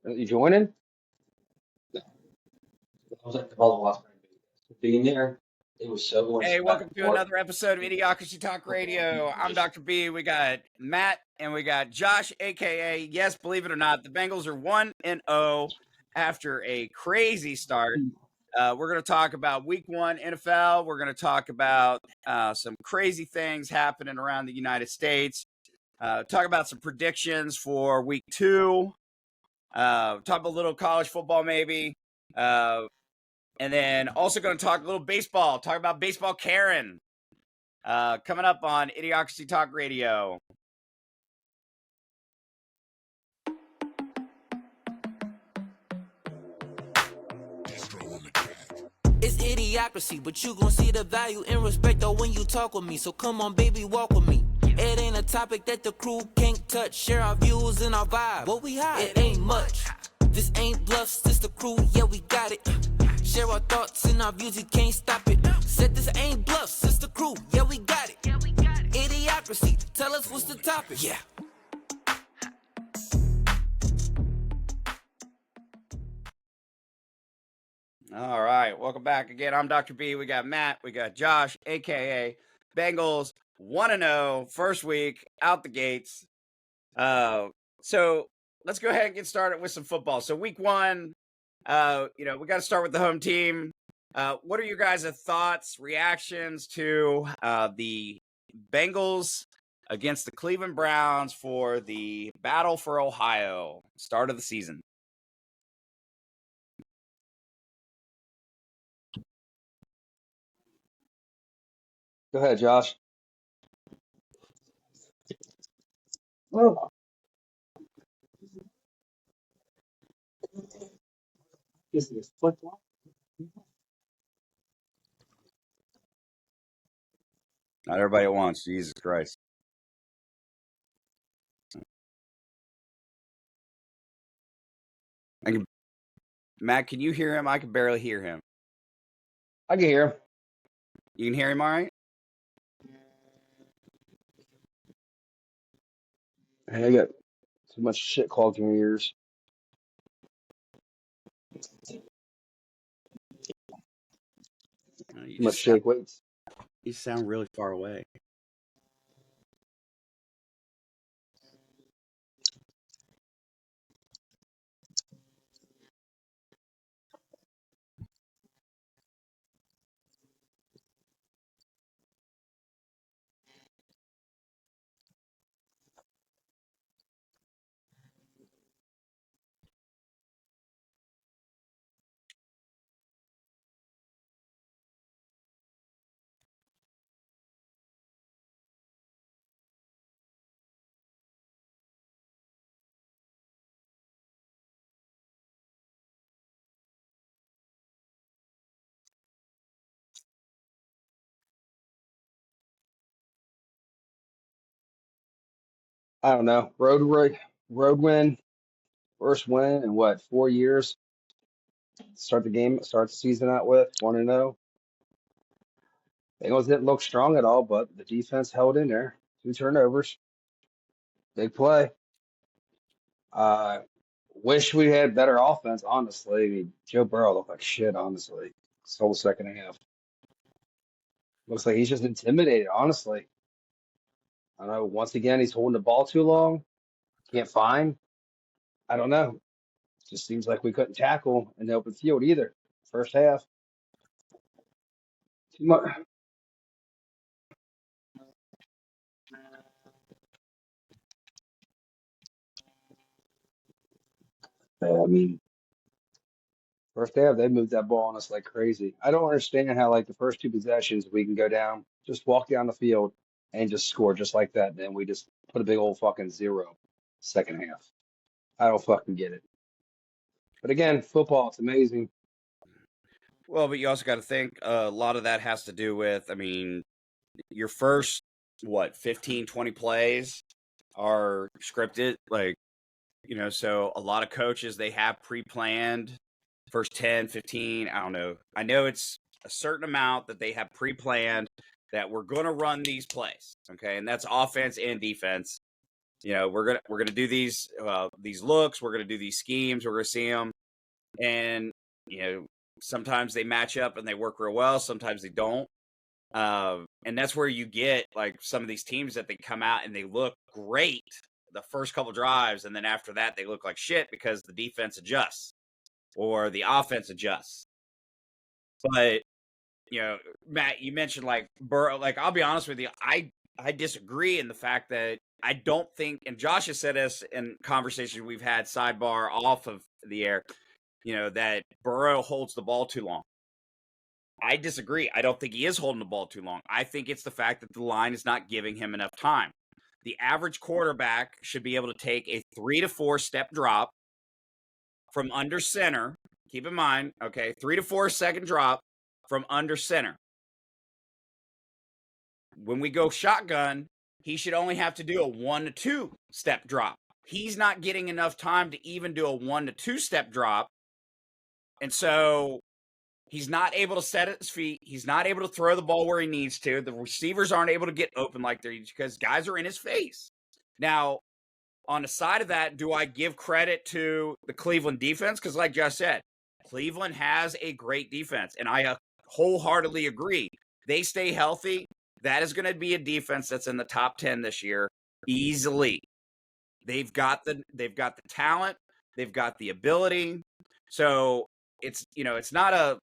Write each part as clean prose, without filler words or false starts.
You joining? I was like the ball last night. Being there, it was so much. Hey, welcome to another episode of Idiocracy Talk Radio. I'm Dr. B. We got Matt and we got Josh, aka, yes, believe it or not, the Bengals are 1-0 after a crazy start. We're going to talk about Week 1 NFL. We're going to talk about some crazy things happening around the United States. Talk about some predictions for Week 2. Talk about a little college football, maybe. And then also going to talk a little baseball, talk about baseball Karen. Coming up on Idiocracy Talk Radio. It's idiocracy, but you gon' see the value and respect though when you talk with me. So come on, baby, walk with me. It ain't a topic that the crew can't touch. Share our views and our vibe. What we hide, it ain't much. This ain't bluffs, this the crew, yeah, we got it. Share our thoughts and our views, you can't stop it. Said this ain't bluffs, it's the crew, yeah, we got it. Idiocracy, tell us what's the topic, yeah. All right, welcome back again. I'm Dr. B. We got Matt, we got Josh, aka Bengals 1-0, first week out the gates. So let's go ahead and get started with some football. So Week 1, we got to start with the home team. What are your guys' thoughts, reactions to the Bengals against the Cleveland Browns for the Battle for Ohio, start of the season? Go ahead, Josh. Oh. Not everybody at once. Jesus Christ. Matt, can you hear him? I can barely hear him. I can hear him. You can hear him all right? Hey, I got too much shit clogged in your ears. Too much shake weights. You sound really far away. I don't know. Road win, first win in what, 4 years? Start the season out with 1-0. Bengals didn't look strong at all, but the defense held in there. 2 turnovers. Big play. Wish we had better offense, honestly. I mean, Joe Burrow looked like shit, honestly. This whole second half. Looks like he's just intimidated, honestly. I don't know. Once again, he's holding the ball too long. Can't find. I don't know. Just seems like we couldn't tackle in the open field either. First half. Too much. I mean, first half, they moved that ball on us like crazy. I don't understand how, like, the first 2 possessions, we can go down, just walk down the field and just score just like that. Then we just put a big old fucking 0 second half. I don't fucking get it. But again, football, it's amazing. Well, but you also got to think a lot of that has to do with, I mean, your first, 15, 20 plays are scripted. Like, so a lot of coaches, they have pre-planned first 10, 15, I don't know. I know it's a certain amount that they have pre-planned that we're going to run these plays, okay? And that's offense and defense. we're gonna do these looks, we're gonna do these schemes, we're gonna see them, and sometimes they match up and they work real well, sometimes they don't. And that's where you get like some of these teams that they come out and they look great the first couple drives, and then after that they look like shit because the defense adjusts or the offense adjusts. But Matt, you mentioned like Burrow. Like, I'll be honest with you, I disagree in the fact that I don't think, and Josh has said this in conversations we've had sidebar off of the air, that Burrow holds the ball too long. I disagree. I don't think he is holding the ball too long. I think it's the fact that the line is not giving him enough time. The average quarterback should be able to take a 3 to 4 step drop from under center. Keep in mind, okay, 3 to 4 second drop from under center. When we go shotgun, he should only have to do a 1 to 2 step drop. He's not getting enough time to even do a 1 to 2 step drop. And so he's not able to set at his feet. He's not able to throw the ball where he needs to. The receivers aren't able to get open like they're because guys are in his face. Now, on the side of that, do I give credit to the Cleveland defense? Because like Josh said, Cleveland has a great defense, and I wholeheartally agree. They stay healthy. That is going to be a defense that's in the top 10 this year easily. They've got the talent. They've got the ability. So it's not a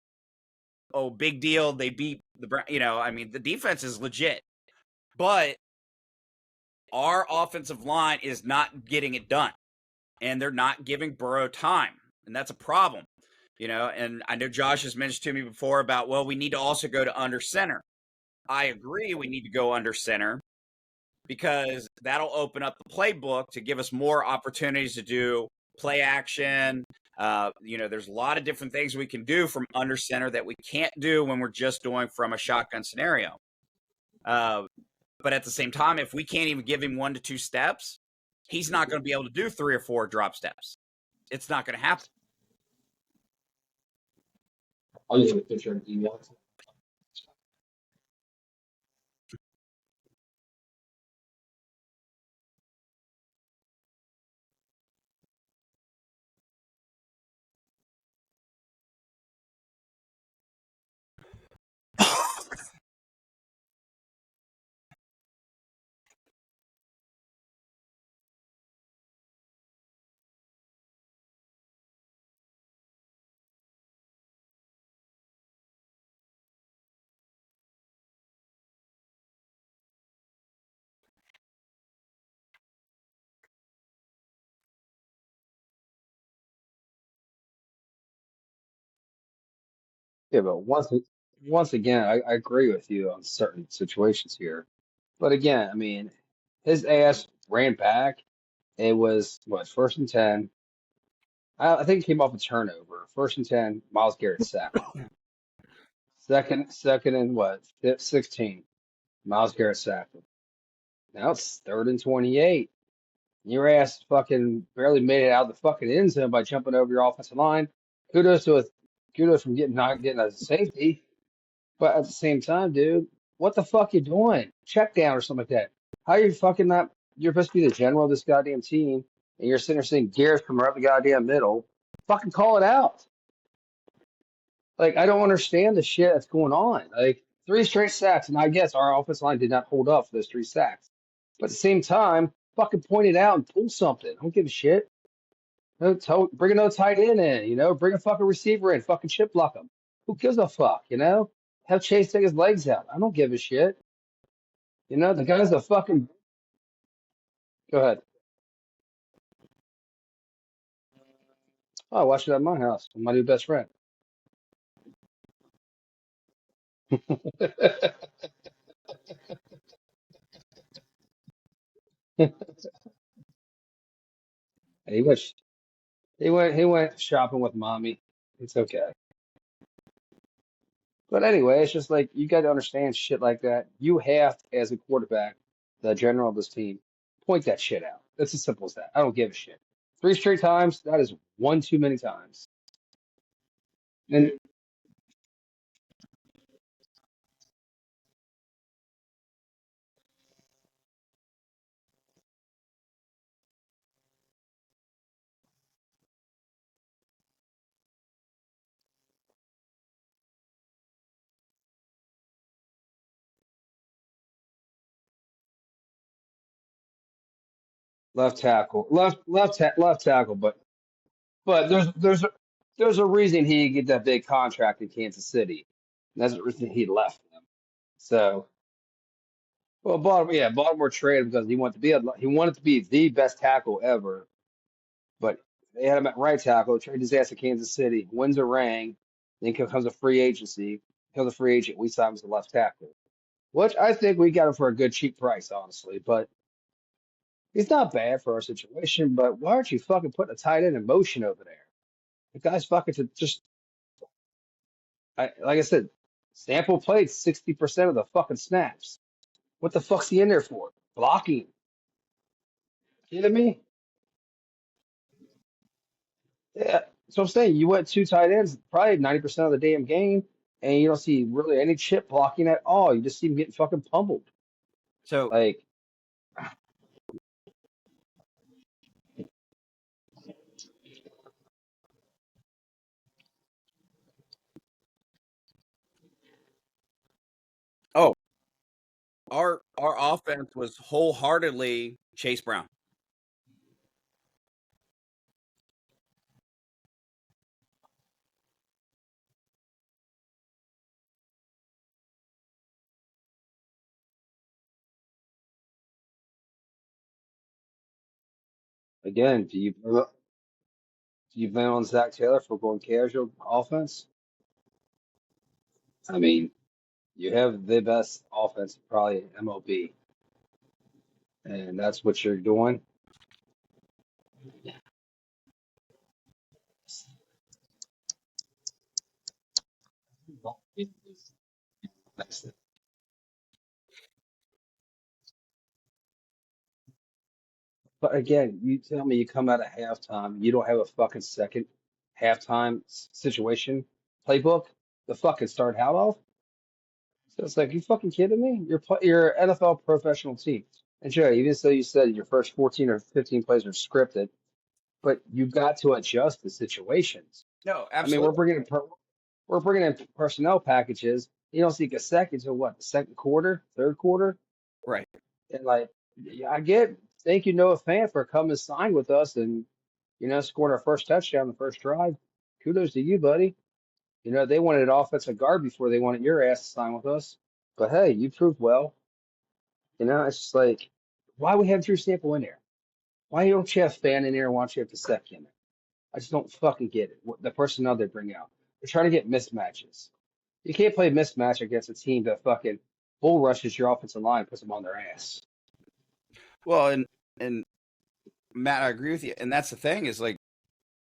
big deal. They beat the defense is legit, but our offensive line is not getting it done, and they're not giving Burrow time, and that's a problem. And I know Josh has mentioned to me before about, well, we need to also go to under center. I agree, we need to go under center because that'll open up the playbook to give us more opportunities to do play action. There's a lot of different things we can do from under center that we can't do when we're just doing from a shotgun scenario. But at the same time, if we can't even give him 1 to 2 steps, he's not going to be able to do 3 or 4 drop steps. It's not going to happen. I'll use a picture and email it. Yeah, but once again, I agree with you on certain situations here. But again, I mean, his ass ran back. It was what, 1st and 10. I think it came off a turnover. 1st and 10, Miles Garrett sacked him. Second and what, 16, Miles Garrett sacked him. Now it's 3rd and 28. Your ass fucking barely made it out of the fucking end zone by jumping over your offensive line. Kudos from not getting a safety. But at the same time, dude, what the fuck you doing? Check down or something like that. How you fucking not? You're supposed to be the general of this goddamn team, and you're sitting there saying Garrett's from right up the goddamn middle. Fucking call it out. Like, I don't understand the shit that's going on. Like, 3 straight sacks, and I guess our offensive line did not hold up for those 3 sacks. But at the same time, fucking point it out and pull something. I don't give a shit. Bring another tight end in, bring a fucking receiver in, fucking chip block him. Who gives a fuck? Have Chase take his legs out. I don't give a shit. The guy's a fucking. Go ahead. Oh, I watched it at my house with my new best friend. he went. He went shopping with mommy. It's okay. But anyway, it's just like you got to understand shit like that. You have, as a quarterback, the general of this team, point that shit out. It's as simple as that. I don't give a shit. 3 straight times, that is one too many times. And left tackle, left tackle. But there's a reason he get that big contract in Kansas City. And that's the reason he left them. So, well, Baltimore traded because he wanted to be the best tackle ever. But they had him at right tackle, traded his ass to Kansas City, wins a ring, then comes a free agency, becomes a free agent. We signed him as a left tackle, which I think we got him for a good cheap price, honestly. But he's not bad for our situation. But why aren't you fucking putting a tight end in motion over there? The guy's fucking to just like I said, Sample played 60% of the fucking snaps. What the fuck's he in there for? Blocking. Kidding me? Yeah. So I'm saying you went two tight ends probably 90% of the damn game, and you don't see really any chip blocking at all. You just see him getting fucking pummeled. So, Like, oh, our offense was wholeheartedly Chase Brown. again, do you plan on Zach Taylor for going casual offense? I mean, you have the best offense probably in MLB, and that's what you're doing. But again, you tell me you come out of halftime, you don't have a fucking second halftime situation playbook to fucking start out off. So it's like, you fucking kidding me? You're an NFL professional team. And sure, even so you said your first 14 or 15 plays are scripted, but you've got to adjust the situations. No, I mean, absolutely. we're bringing in personnel packages. You don't see Gasecki until what, the second quarter, third quarter? Right. And like, yeah, thank you, Noah Fant, for coming to sign with us and, scoring our first touchdown the first drive. Kudos to you, buddy. They wanted an offensive guard before they wanted your ass to sign with us. But hey, you proved well. It's just like, why we have Drew Sample in there? Why don't you have Fan in there and why don't you have Gasecki in there? I just don't fucking get it. The personnel they bring out. They're trying to get mismatches. You can't play mismatch against a team that fucking bull rushes your offensive line and puts them on their ass. Well, and Matt, I agree with you. And that's the thing is like,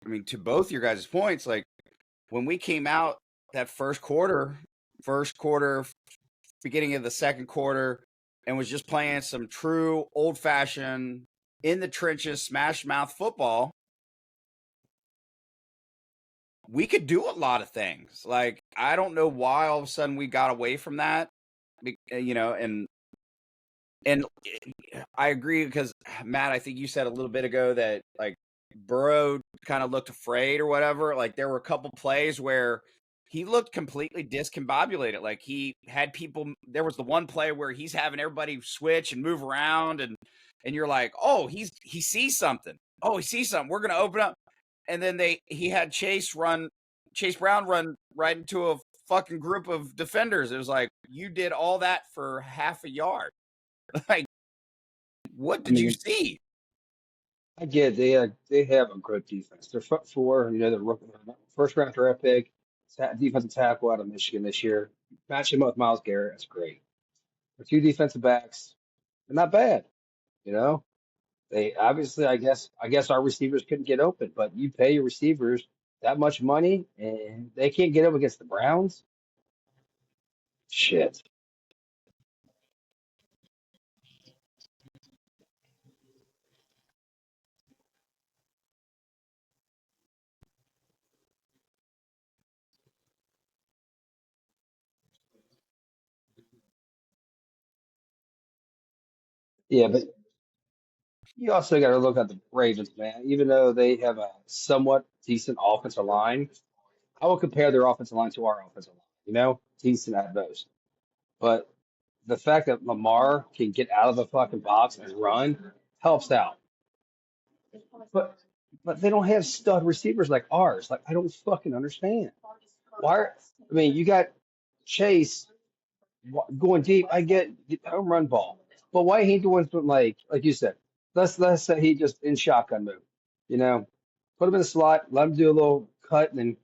I mean, to both your guys' points, like when we came out that first quarter, beginning of the second quarter, and was just playing some true old fashioned in the trenches, smash mouth football, we could do a lot of things. Like, I don't know why all of a sudden we got away from that, and I agree because Matt, I think you said a little bit ago that like Burrow kind of looked afraid or whatever. Like there were a couple plays where he looked completely discombobulated. Like he had people. There was the one play where he's having everybody switch and move around, and you're like, oh, he sees something. Oh, he sees something. We're gonna open up, and then he had Chase Brown run right into a fucking group of defenders. It was like you did all that for half a yard. Like, what did you see? I get they have a good defense. They're front four, they're first round draft pick, defensive tackle out of Michigan this year. Match him up with Myles Garrett, that's great. The two defensive backs, they're not bad. They obviously, I guess our receivers couldn't get open, but you pay your receivers that much money and they can't get up against the Browns. Shit. Yeah, but you also got to look at the Ravens, man. Even though they have a somewhat decent offensive line, I will compare their offensive line to our offensive line. Decent at most. But the fact that Lamar can get out of the fucking box and run helps out. But but they don't have stud receivers like ours. Like I don't fucking understand. I mean, you got Chase going deep. I get home run ball, but why he doing something like you said? Let's say he just in shotgun move. You know, put him in the slot, let him do a little cut, and then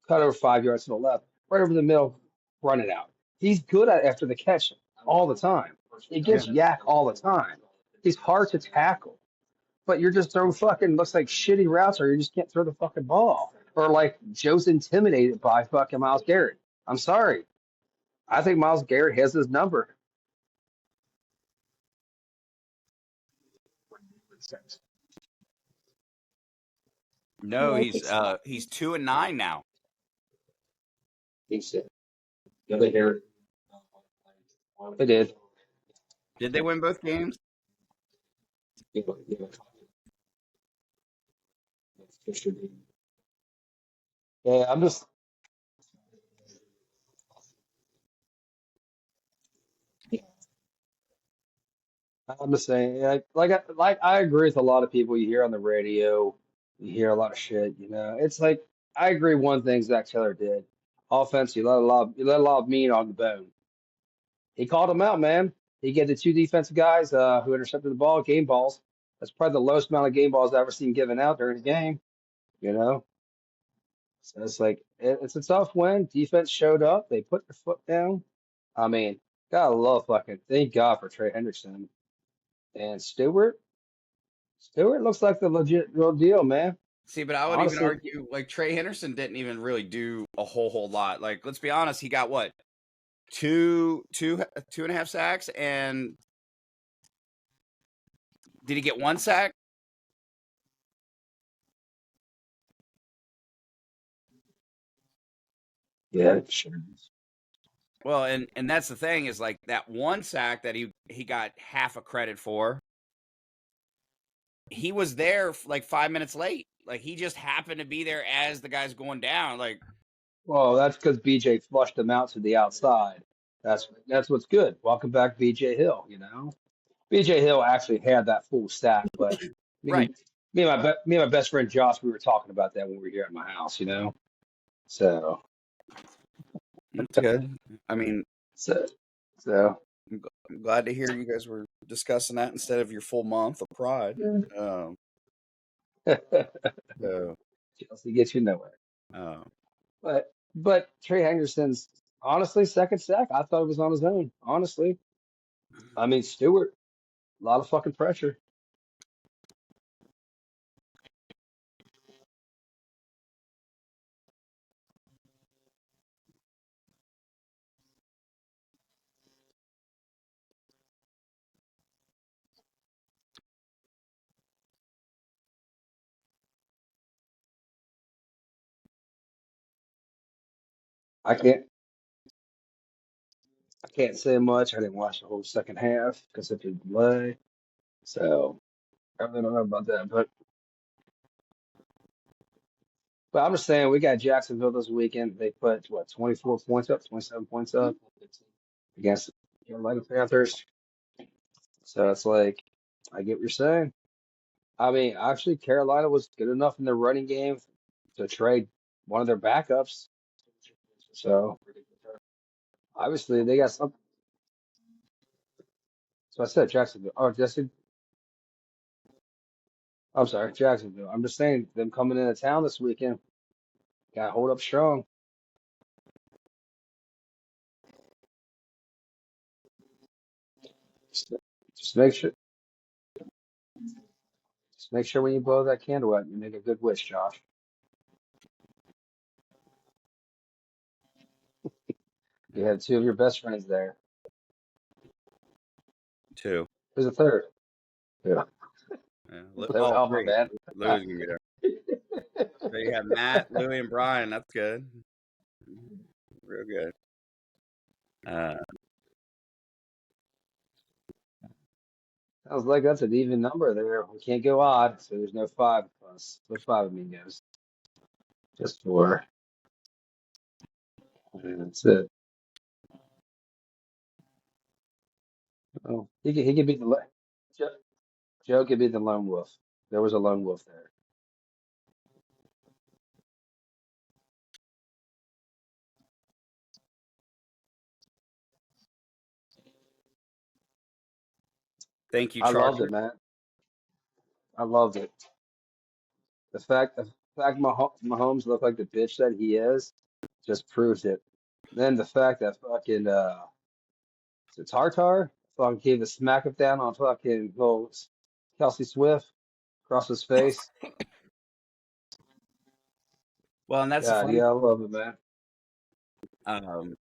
cut over 5 yards to the left, right over the middle, run it out. He's good at after the catch all the time. He gets yak all the time. He's hard to tackle, but you're just throwing fucking looks like shitty routes, or you just can't throw the fucking ball, or like Joe's intimidated by fucking Miles Garrett. I'm sorry. I think Miles Garrett has his number. No, he's 2-9 now. He's the other hair. They did. Did they win both games? Yeah, I'm just saying, like I agree with a lot of people you hear on the radio. You hear a lot of shit. It's like I agree. One thing Zach Taylor did, offense. You let a lot of meat on the bone. He called him out, man. He get the two defensive guys who intercepted the ball, game balls. That's probably the lowest amount of game balls I've ever seen given out during a game. You know, so it's like it's a tough win. Defense showed up. They put their foot down. I mean, gotta love fucking. Thank God for Trey Henderson and Stewart. Stewart looks like the legit real deal, man. See, but I would even Honestly, argue like Trey Henderson didn't even really do a whole lot. Like, let's be honest, he got what? Two and a half sacks, and did he get one sack? yeah, sure. Well, and that's the thing is like that one sack that he got half a credit for. He was there like 5 minutes late. Like he just happened to be there as the guy's going down. Like, Well, that's because BJ flushed him out to the outside. That's what's good. Welcome back, BJ Hill. BJ Hill actually had that full stack, but me, right. and- me and my best friend Josh, we were talking about that when we were here at my house. So That's good. I mean, so so. I'm glad to hear you guys were discussing that instead of your full month of pride. Um, so, Chelsea gets you nowhere. um, But Trey Henderson's honestly second sack. I thought it was on his own. Honestly, I mean Stewart, a lot of fucking pressure. I can't I can't say much. I didn't watch the whole second half because of the delay. So I really don't know about that. But I'm just saying we got Jacksonville this weekend. They put what 24 points up, 27 points up against the Carolina Panthers. So it's like I get what you're saying. I mean, actually, Carolina was good enough in their running game to trade one of their backups. So obviously they got some. So I said Jacksonville. Oh, Jesse, I'm sorry, Jacksonville. I'm just saying them coming into town this weekend got to hold up strong. Just, just make sure, just make sure when you blow that candle out, you make a good wish, Josh. You have two of your best friends there. two. Who's the third? Yeah. Yeah. Oh, my Three. bad. Louis gonna be there. So you have Matt, Louis, and Brian. That's good. Real good. I was like, that's an even number there. We can't go odd, so there's no five plus. No five amigos. Just four. And that's it. Oh, he could be the Joe, Joe could be the lone wolf. There was a lone wolf there. Thank you, I loved Charlie. it, man. I loved it. The fact Mahomes looked like the bitch that he is just proves it. Then the fact that fucking is it Tartar fucking gave the smack up down on fucking little Kelsey Swift across his face. Well, and that's the God, funny. yeah, I love it, man. Um,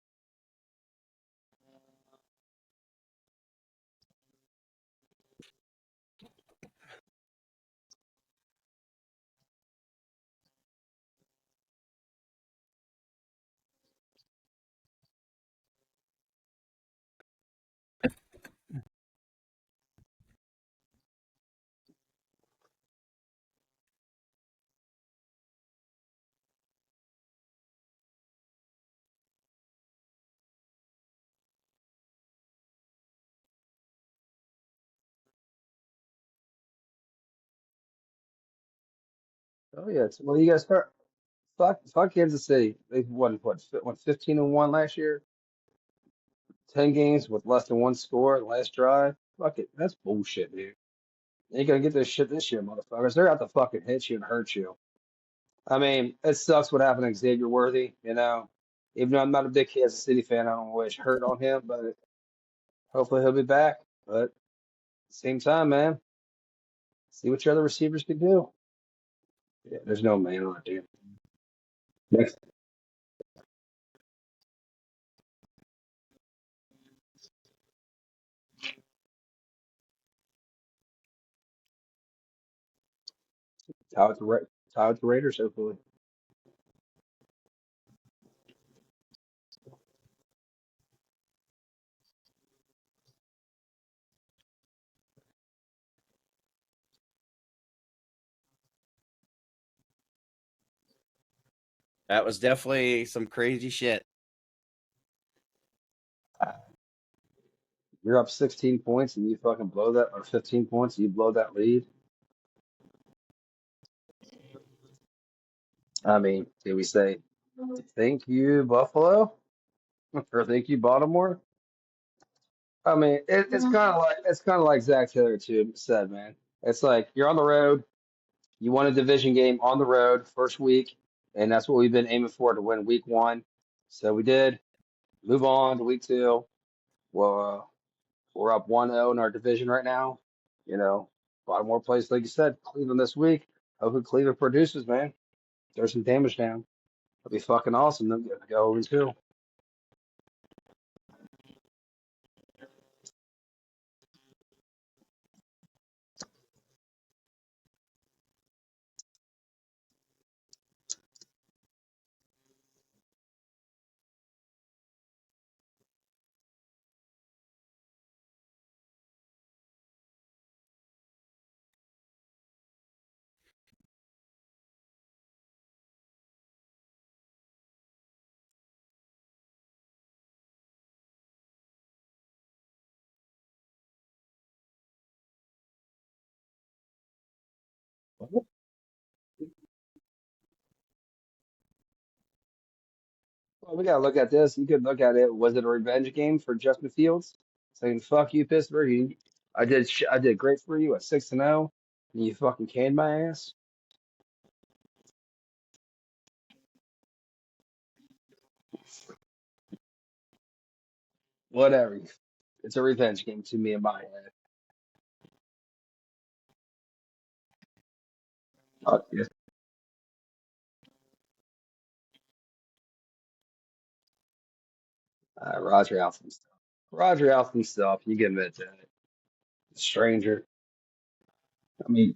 Oh yeah, well you guys start fuck Kansas City. They won what 15-1 last year. 10 games with less than one score the last drive. Fuck it, that's bullshit, dude. You ain't gonna get this shit this year, motherfuckers. They're out to fucking hit you and hurt you. I mean, it sucks what happened to Xavier Worthy, you know. Even though I'm not a big Kansas City fan, I don't wish hurt on him, but hopefully he'll be back. But at the same time, man, see what your other receivers can do. Yeah, there's no man on it, dude. Next, tie with the Raiders, hopefully. that was definitely some crazy shit. You're up 16 points and you fucking blow that, or 15 points and you blow that lead. I mean, did we say thank you, Buffalo, or thank you, Baltimore? I mean, it's kind of like Zach Taylor too said, man. It's like you're on the road, you won a division game on the road first week, and that's what we've been aiming for to win week one. So we did. Move on to week two. Well, we're up 1-0 in our division right now. You know, Baltimore plays like you said, Cleveland this week. Hopefully Cleveland produces, man. There's some damage down. That'd be fucking awesome. Them to go 0-2. Well, we gotta look at this. You could look at it. Was it a revenge game for Justin Fields, saying "fuck you, Pittsburgh"? I did great for you at 6-0, and you fucking canned my ass. Whatever. It's a revenge game to me in my head. Yeah. Roger Alston stuff. Roger Alston stuff. You can admit that. Stranger. I mean,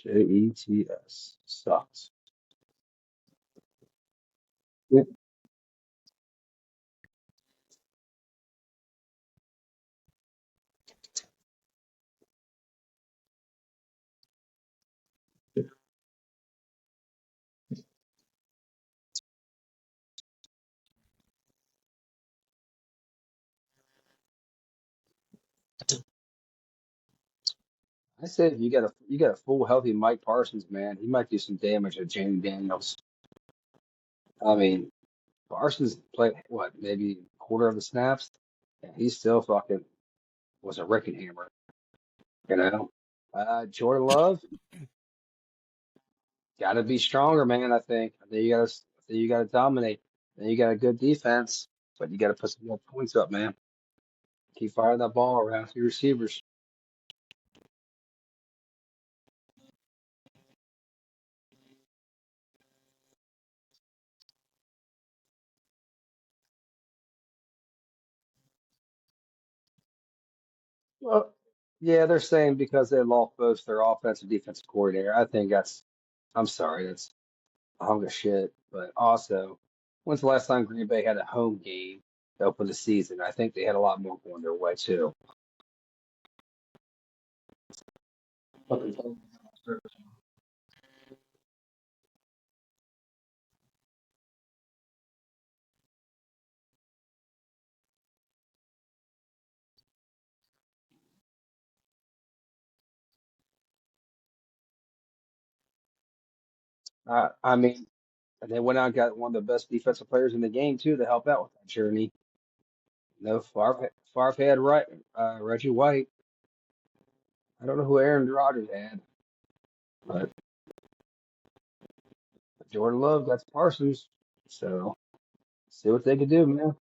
Jets sucks. I said if you got a full healthy Mike Parsons, man, he might do some damage to Jamie Daniels. I mean, Parsons played what, maybe a quarter of the snaps, and he still fucking was a wrecking hammer, you know. Jordan Love got to be stronger, man. I think you got to dominate. Then you got a good defense, but you got to put some more points up, man. Keep firing that ball around to your receivers. Well, yeah, they're saying because they lost both their offensive defensive coordinator. I think I'm sorry, that's a hunk of shit. But also, when's the last time Green Bay had a home game to open the season? I think they had a lot more going their way too. I mean, and they went out and got one of the best defensive players in the game too to help out with that journey. No, Favre had Reggie White. I don't know who Aaron Rodgers had, but Jordan Love got Parsons. So see what they can do, man.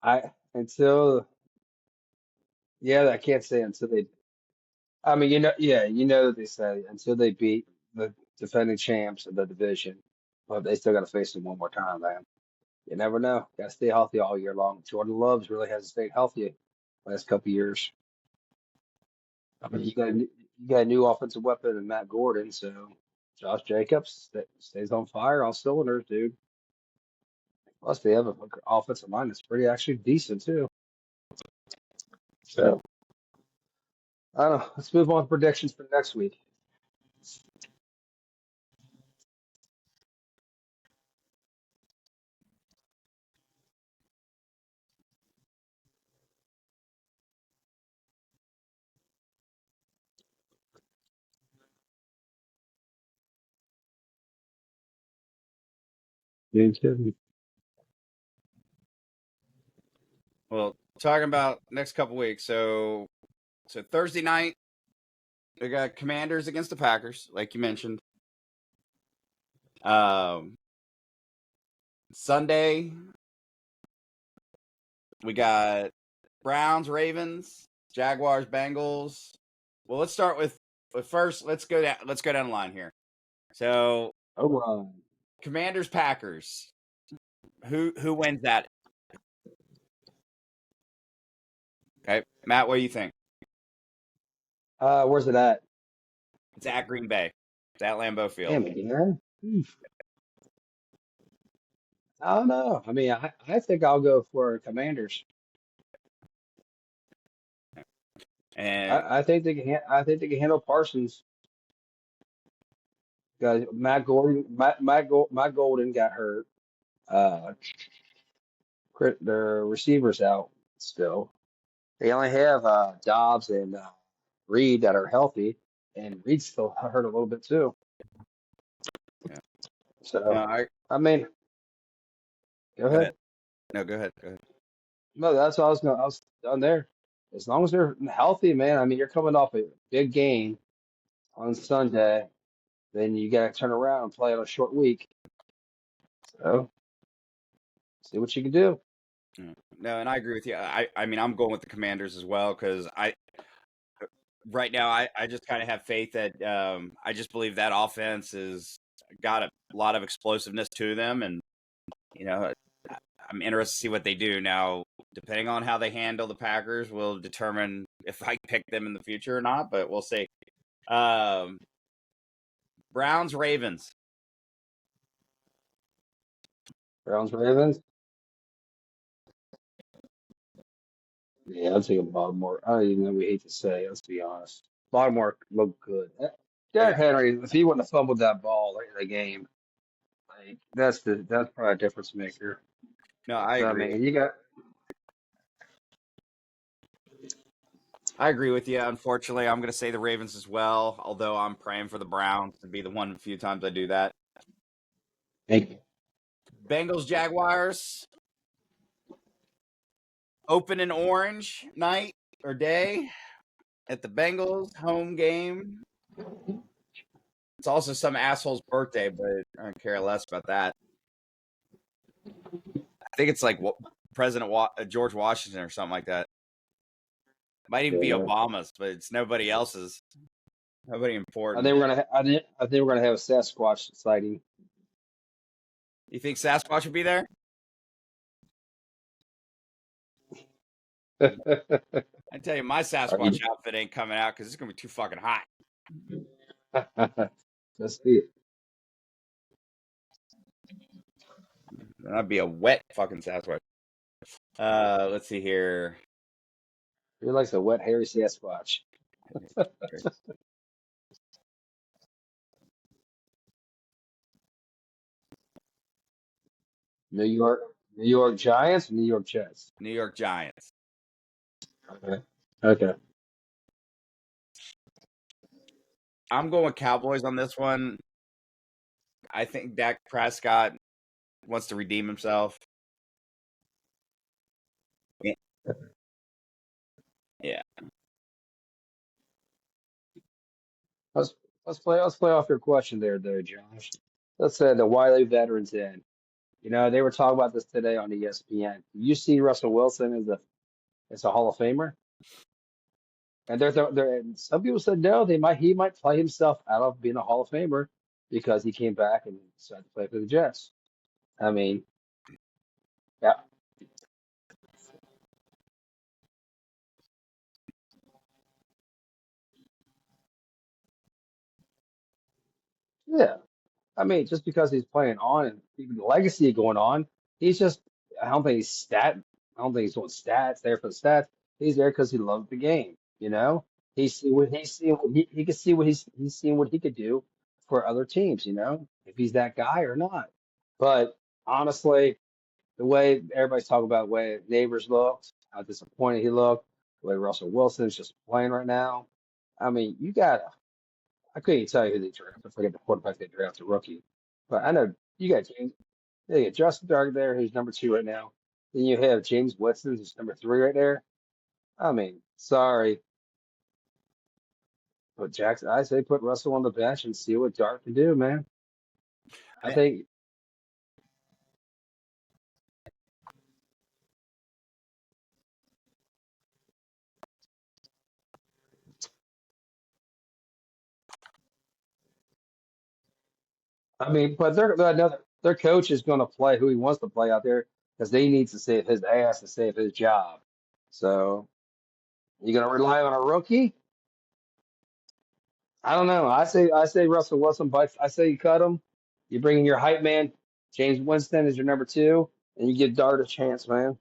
I until yeah, I can't say until they. I mean, yeah, they say until they beat the defending champs of the division, but they still got to face them one more time, man. You never know. Got to stay healthy all year long. Jordan Loves really hasn't stayed healthy last couple years. I mean, you got a new offensive weapon in Matt Gordon, so Josh Jacobs stays on fire, all cylinders, dude. Plus, they have an offensive line that's pretty actually decent too. So I don't know. Let's move on to predictions for next week. Dude, kidding. Well, talking about next couple weeks. So Thursday night, we got Commanders against the Packers, like you mentioned. Sunday, we got Browns, Ravens, Jaguars, Bengals. Well, let's start with first. Let's go down the line here. So, Oh, Commanders, Packers. Who wins that? Okay, Matt, what do you think? where's it at? It's at Green Bay. It's at Lambeau Field. Damn it, man. I don't know. I mean, I think I'll go for Commanders. And I think I think they can handle Parsons. Guys, Matt Golden got hurt. Uh, their receivers out still. They only have Dobbs and Reed that are healthy, and Reed's still hurt a little bit too. yeah. So No, I mean, go go ahead. ahead. No, go ahead. Go ahead. No, that's what I was done there. As long as they're healthy, man. I mean, you're coming off a big game on Sunday, then you got to turn around and play on a short week. So see what you can do. No, and I agree with you. I mean, I'm going with the Commanders as well because right now I just kind of have faith that I just believe that offense has got a lot of explosiveness to them, and you know I'm interested to see what they do now. Depending on how they handle the Packers, will determine if I pick them in the future or not. But we'll see. Browns, Ravens. Browns, Ravens. Yeah, I'll take a Baltimore. I don't even know what we hate to say. Let's be honest. Baltimore looked good. Derrick Henry, if he wouldn't have fumbled that ball late in the game, like that's probably a difference maker. No, I So I agree. mean, you got I agree with you. Unfortunately, I'm going to say the Ravens as well, although I'm praying for the Browns to be the one few times I do that. thank you. Bengals, Jaguars. Open in orange night or day at the Bengals home game. It's also some asshole's birthday, but I don't care less about that. I think it's like President George Washington or something like that. Might even be Yeah. Obama's, but it's nobody else's. Nobody I important. think we're gonna. I think we're gonna have a Sasquatch sighting. You think Sasquatch will be there? I tell you, my Sasquatch outfit ain't coming out because it's gonna be too fucking hot. Let's see it. That'd be a wet fucking Sasquatch. Let's see here. He likes a wet, hairy Sasquatch. New York Giants, New York Jets. New York Giants. Okay. Okay. I'm going with Cowboys on this one. I think Dak Prescott wants to redeem himself. Yeah. Let's play off your question there, Josh. Let's say the Wiley veterans in. You know, they were talking about this today on ESPN. You see Russell Wilson as a Hall of Famer? And and some people said no, he might play himself out of being a Hall of Famer because he came back and decided to play for the Jets. I mean, yeah, yeah. I mean, just because he's playing on and even the legacy going on, he's just I don't think he's stat. I don't think he's doing stats there for the stats. He's there because he loves the game. You know, he's seen what he can see what he's seen what he could do for other teams. You know, if he's that guy or not. But honestly, the way everybody's talking about the way Neighbors looked, how disappointed he looked, the way Russell Wilson's just playing right now. I mean, you got I couldn't even tell you who they drafted. I forget the quarterback they drafted, rookie. But I know you got James. You got Justin Dark there, who's number 2 right now. Then you have James Winston, who's number 3 right there. I mean, sorry, but Jackson, I say put Russell on the bench and see what Dark can do, man. I think. I mean, but their coach is going to play who he wants to play out there because they need to save his ass to save his job. So you going to rely on a rookie? I don't know. I say Russell Wilson, but I say you cut him. You bring in your hype man, James Winston is your number 2, and you give Dart a chance, man.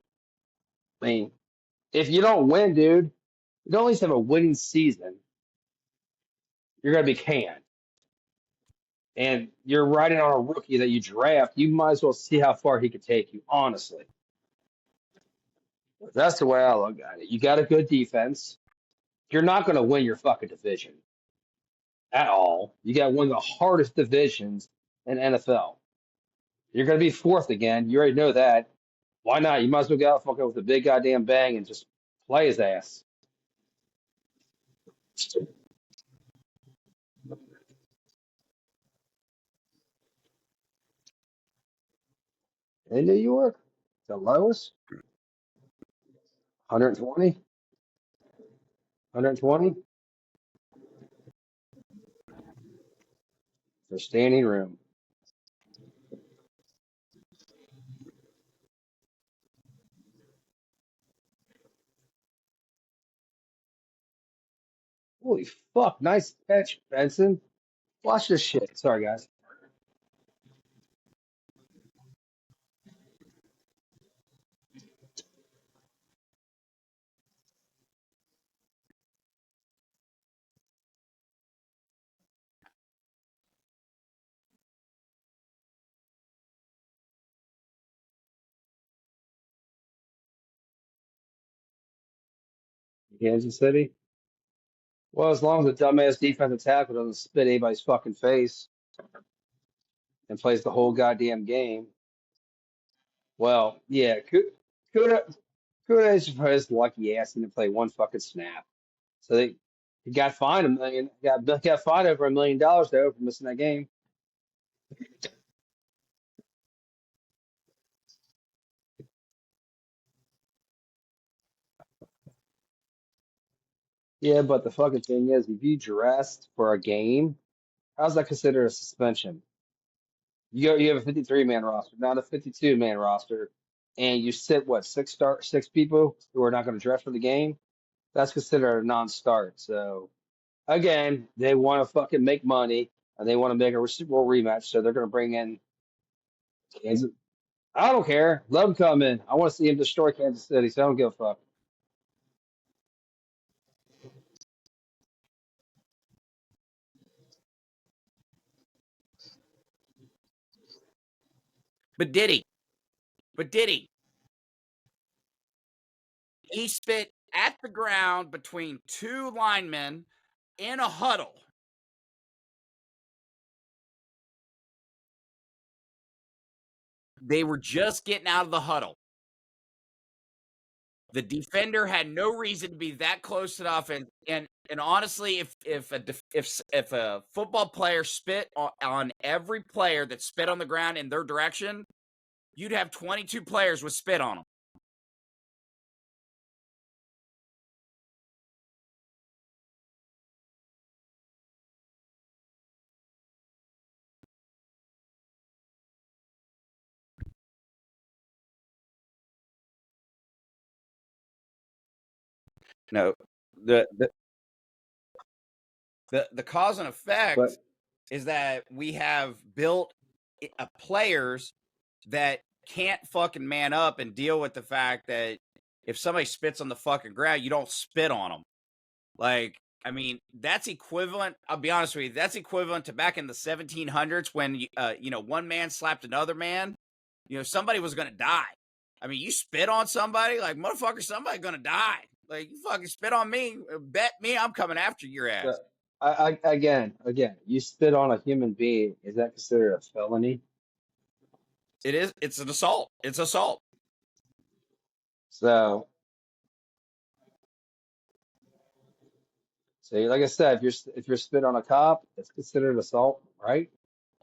I mean, if you don't win, dude, you don't at least have a winning season. You're gonna be canned, and you're riding on a rookie that you draft. You might as well see how far he could take you, honestly. That's the way I look at it. You got a good defense. You're not gonna win your fucking division at all. You got one of the hardest divisions in NFL. You're going to be 4th again. You already know that. Why not? You might as well go out fucking with a big goddamn bang and just play his ass. In New York, the lowest, 120, 120 for standing room. Holy fuck, nice catch, Benson. Watch this shit. Sorry, guys. Kansas City. Well, as long as the dumbass defensive tackle doesn't spit anybody's fucking face and plays the whole goddamn game. Well, yeah, kudos, kudos for his lucky ass didn't play one fucking snap. So he got fined got fined over $1 million though for missing that game. Yeah, but the fucking thing is, if you dressed for a game, how's that considered a suspension? You have a 53-man roster, not a 52-man roster, and you sit what six people who are not going to dress for the game. That's considered a non-start. So again, they want to fucking make money and they want to make a Super Bowl rematch. So they're going to bring in Kansas. I don't care. Let him come in. I want to see him destroy Kansas City. So I don't give a fuck. But did he? But did he? He spit at the ground between two linemen in a huddle. They were just getting out of the huddle. The defender had no reason to be that close to the offense. And honestly, if a football player spit on every player that spit on the ground in their direction, you'd have 22 players with spit on them. No, the cause and effect But is that we have built players that can't fucking man up and deal with the fact that if somebody spits on the fucking ground, you don't spit on them. Like, I mean, that's equivalent. I'll be honest with you. That's equivalent to back in the 1700s when, one man slapped another man. Somebody was going to die. I mean, you spit on somebody, like, motherfucker, somebody going to die. Like, you fucking spit on me, bet me I'm coming after your ass. again, you spit on a human being. Is that considered a felony? It is. It's an assault. It's assault. So like I said, if you're spit on a cop, it's considered assault, right?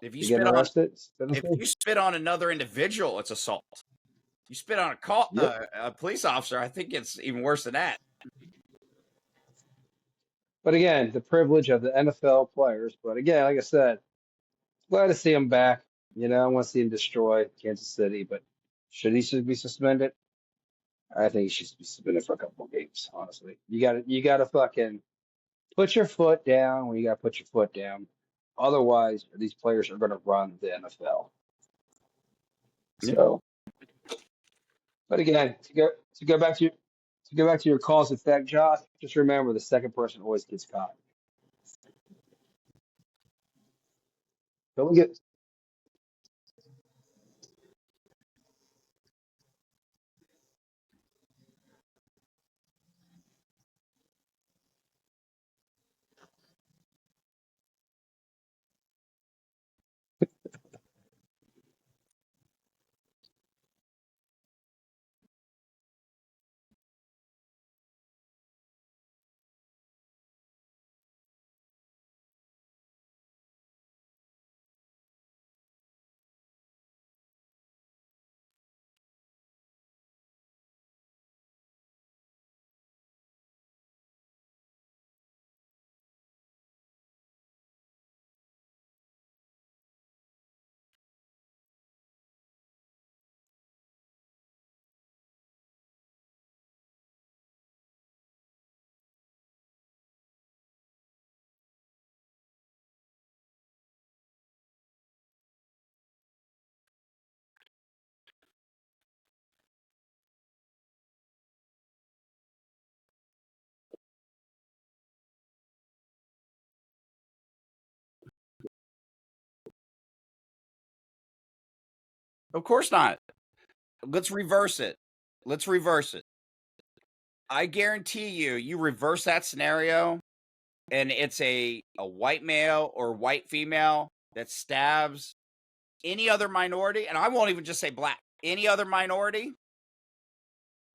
If you You're getting spit on arrested. if you spit on another individual, it's assault. You spit on Yep. a police officer, I think it's even worse than that. But again, the privilege of the NFL players. But again, like I said, glad to see him back. I want to see him destroy Kansas City. But should be suspended? I think he should be suspended for a couple of games. Honestly, you got to fucking put your foot down when you got to put your foot down. Otherwise, these players are going to run the NFL. Yeah. So, but again, to go back to your cause and effect, Josh. Just remember, the second person always gets caught. Don't get Of course not. Let's reverse it. I guarantee you reverse that scenario, and it's a white male or white female that stabs any other minority, and I won't even just say black, any other minority.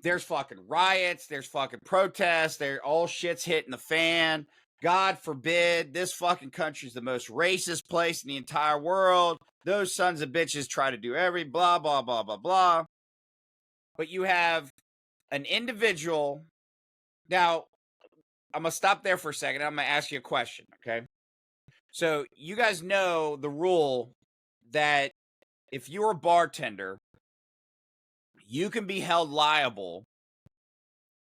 There's fucking riots, there's fucking protests, all shit's hitting the fan. God forbid, this fucking country's the most racist place in the entire world. Those sons of bitches try to do every blah, blah, blah, blah, blah. But you have an individual. Now, I'm going to stop there for a second. I'm going to ask you a question, okay? So you guys know the rule that if you're a bartender, you can be held liable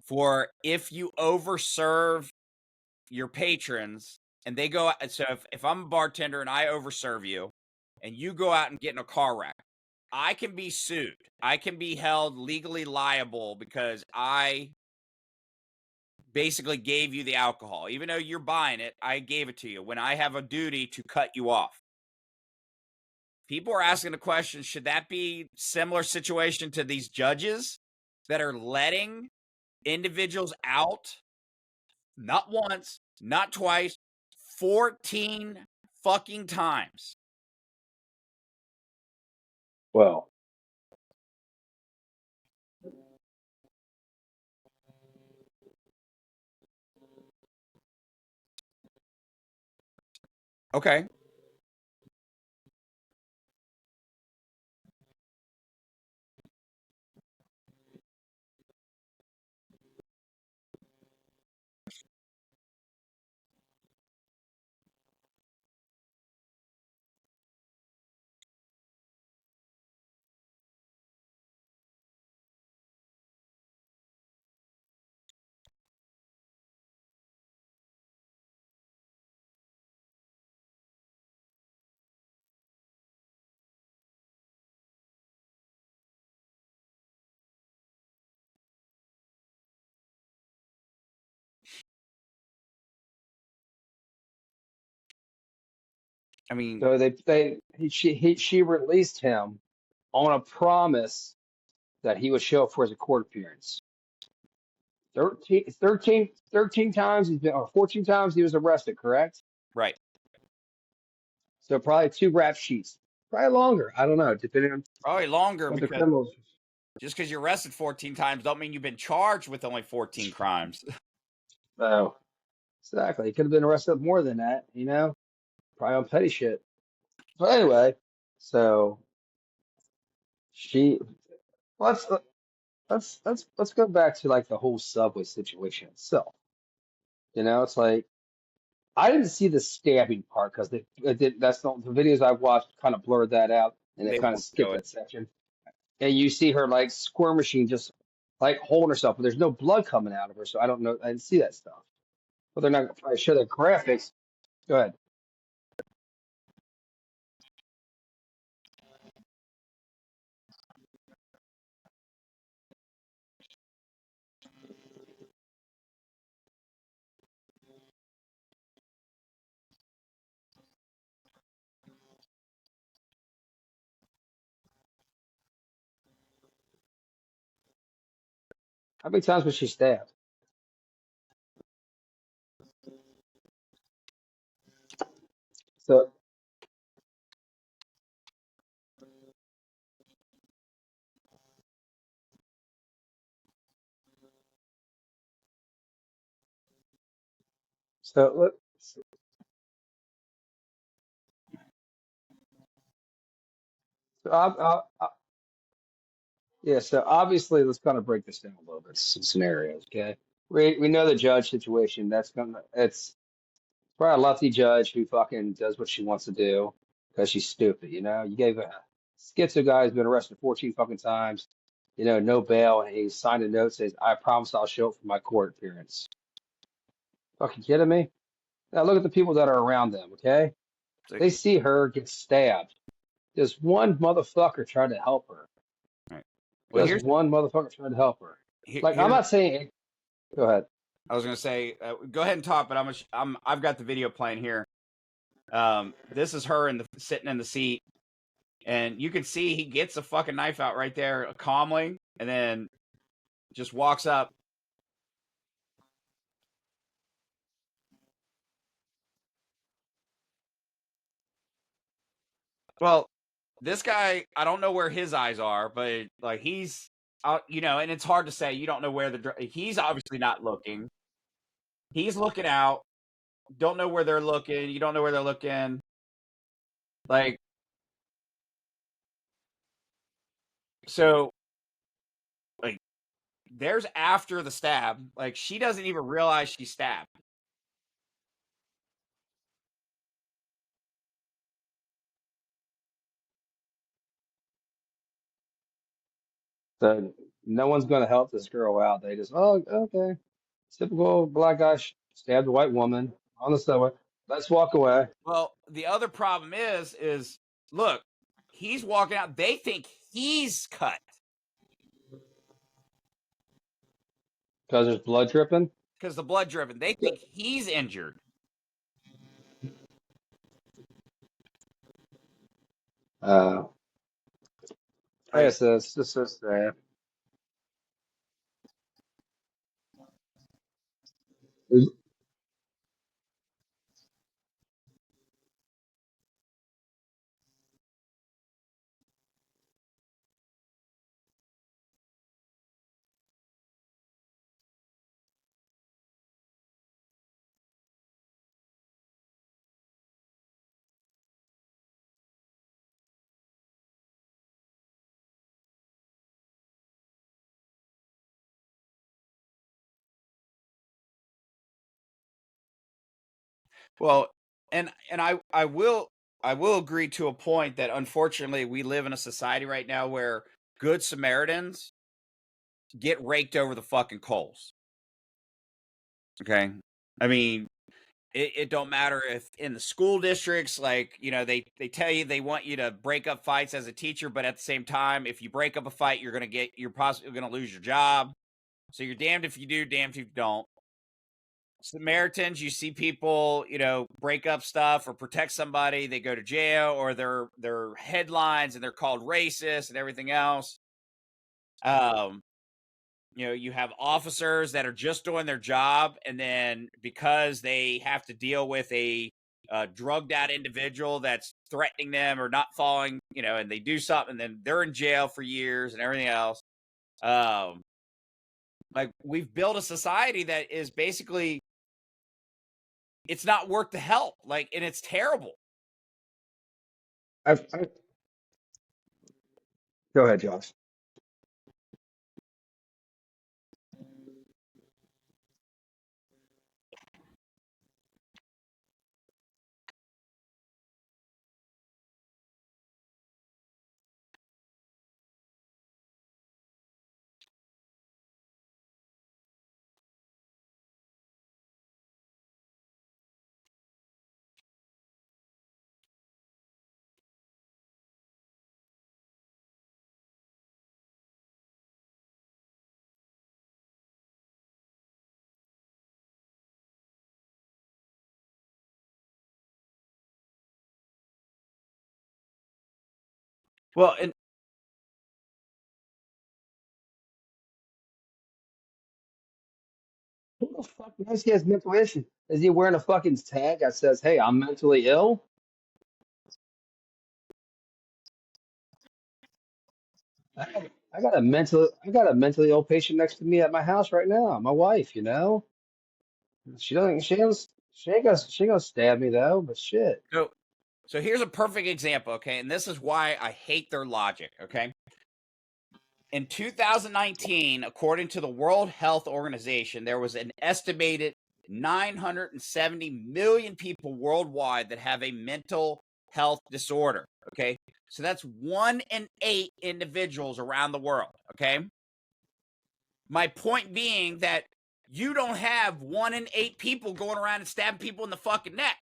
for if you overserve your patrons and they go out. So if I'm a bartender and I overserve you and you go out and get in a car wreck, I can be sued. I can be held legally liable because I basically gave you the alcohol. Even though you're buying it, I gave it to you when I have a duty to cut you off. People are asking the question, should that be similar situation to these judges that are letting individuals out? Not once, not twice, 14 fucking times. Well, okay. I mean, so she released him on a promise that he would show up for his court appearance. 13 times he's been, or 14 times he was arrested, correct? right. So probably 2 rap sheets, probably longer. I don't know, depending on Probably longer what the because criminals. just because you're arrested 14 times don't mean you've been charged with only 14 crimes. Oh, exactly. He could have been arrested more than that, probably on petty shit. But anyway, so she let's let's go back to like the whole subway situation itself. It's like I didn't see the stabbing part because that's not the videos I watched kind of blurred that out and They it kind of won't show skipped it. that section. And you see her like squirm machine just like holding herself, but there's no blood coming out of her, so I don't know. I didn't see that stuff. But they're not going to probably show the graphics. Go ahead. How many times was she stabbed? So so let- so yeah. So obviously, let's kind of break this down a little bit. Some scenarios, okay? We know the judge situation. It's probably a lefty judge who fucking does what she wants to do because she's stupid. You gave a schizo guy who's been arrested 14 fucking times. No bail, and he signed a note says, "I promise I'll show up for my court appearance." Fucking kidding me? Now look at the people that are around them. Okay, So, they see her get stabbed. There's one motherfucker trying to help her. right. Well, Just one motherfucker trying to help her. Like I'm here's not saying. Go ahead. I was gonna say, go ahead and talk, but I've got the video playing here. This is her sitting in the seat, And you can see he gets the fucking knife out right there calmly, and then just walks up. Well, this guy, I don't know where his eyes are, but like he's, you know, and it's hard to say. You don't know where he's obviously not looking. He's looking out. Don't know where they're looking. You don't know where they're looking. Like, so, like, there's after the stab. Like, she doesn't even realize she's stabbed. So no one's going to help this girl out. They just, oh, okay. Typical black guy stabbed a white woman on the subway. Let's walk away. Well, the other problem is look, he's walking out. They think he's cut Because there's blood dripping. because the blood dripping. They think he's injured. I guess it's just so sad. Well, and I will agree to a point that unfortunately we live in a society right now where good Samaritans get raked over the fucking coals. Okay, I mean, it don't matter if in the school districts, like, you know, they tell you they want you to break up fights as a teacher, but at the same time, if you break up a fight, you're possibly gonna lose your job. So you're damned if you do, damned if you don't. Samaritans, you see people, you know, break up stuff or protect somebody, they go to jail, or they're headlines and they're called racist and everything else. You know, you have officers that are just doing their job, and then because they have to deal with a drugged out individual that's threatening them or not following, you know, and they do something, and then they're in jail for years and everything else. Like, we've built a society that is basically, it's not worth the help, like, and it's terrible. I, go ahead, Josh. Well, and Who the fuck knows he has mental issues? Is he wearing a fucking tag that says, "Hey, I'm mentally ill"? I got a mentally ill patient next to me at my house right now. My wife, you know, she ain't gonna stab me though. But shit, so here's a perfect example, okay? And this is why I hate their logic, okay? In 2019, according to the World Health Organization, there was an estimated 970 million people worldwide that have a mental health disorder, okay? So that's 1 in 8 individuals around the world, okay? My point being that you don't have 1 in 8 people going around and stabbing people in the fucking neck.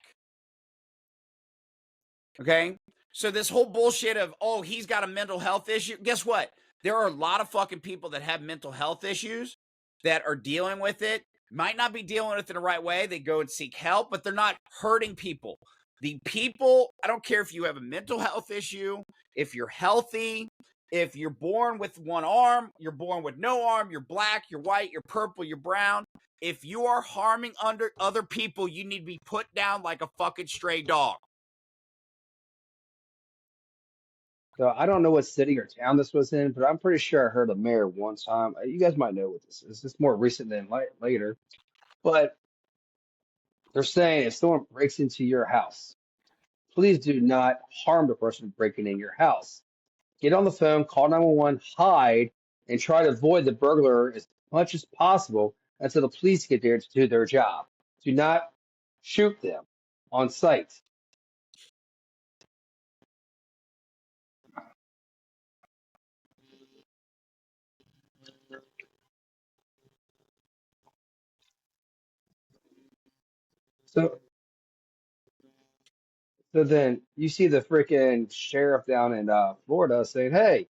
Okay? So this whole bullshit of, oh, he's got a mental health issue. Guess what? There are a lot of fucking people that have mental health issues that are dealing with it. Might not be dealing with it in the right way. They go and seek help, but they're not hurting people. The people, I don't care if you have a mental health issue, if you're healthy, if you're born with one arm, you're born with no arm, you're black, you're white, you're purple, you're brown. If you are harming other people, you need to be put down like a fucking stray dog. So I don't know what city or town this was in, but I'm pretty sure I heard a mayor one time. You guys might know what this is. This is more recent than later. But they're saying if someone breaks into your house, please do not harm the person breaking in your house. Get on the phone, call 911, hide, and try to avoid the burglar as much as possible until the police get there to do their job. Do not shoot them on sight. So, so then you see the freaking sheriff down in Florida saying, "Hey,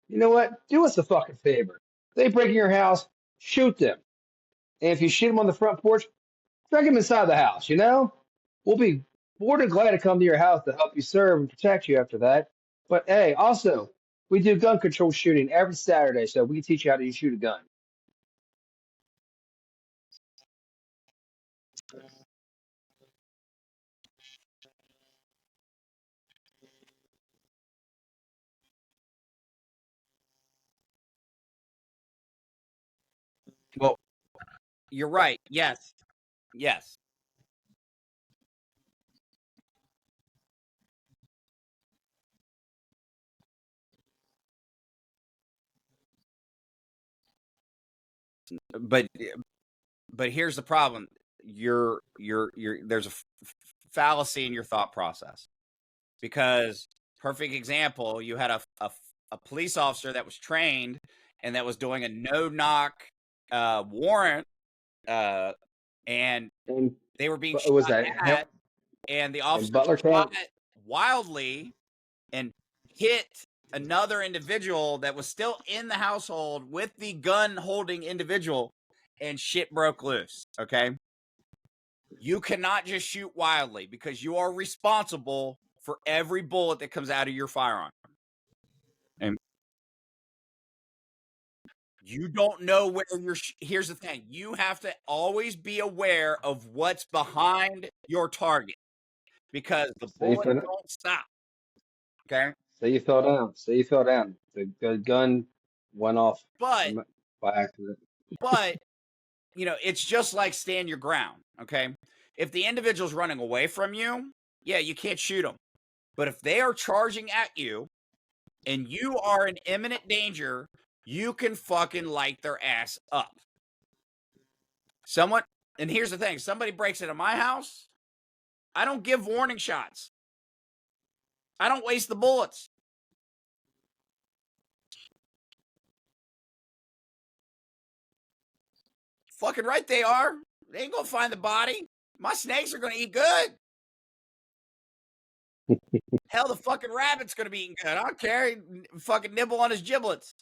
you know what? Do us a fucking favor. They break in your house, shoot them. And if you shoot them on the front porch, drag them inside the house, you know? We'll be more than glad to come to your house to help you serve and protect you after that. But hey, also, we do gun control shooting every Saturday, so we can teach you how to shoot a gun." Well, you're right. Yes. Yes. But here's the problem. There's a fallacy in your thought process, because perfect example, you had a police officer that was trained and that was doing a no-knock warrant, and And they were being was shot that at, and the in officer Butler shot County? wildly and hit another individual that was still in the household with the gun holding individual, and shit broke loose. Okay. You cannot just shoot wildly, because you are responsible for every bullet that comes out of your firearm. And you don't know where here's the thing. You have to always be aware of what's behind your target, because the bullets don't stop. Okay. Say you fell down. Say you fell down. The gun went off But by accident. it's just like stand your ground. Okay. If the individual's running away from you, yeah, you can't shoot them. But if they are charging at you and you are in imminent danger, you can fucking light their ass up. And here's the thing, somebody breaks into my house, I don't give warning shots. I don't waste the bullets. Fucking right they are. They ain't gonna find the body. My snakes are gonna eat good. Hell, the fucking rabbit's gonna be eating good. I don't care. Fucking nibble on his giblets.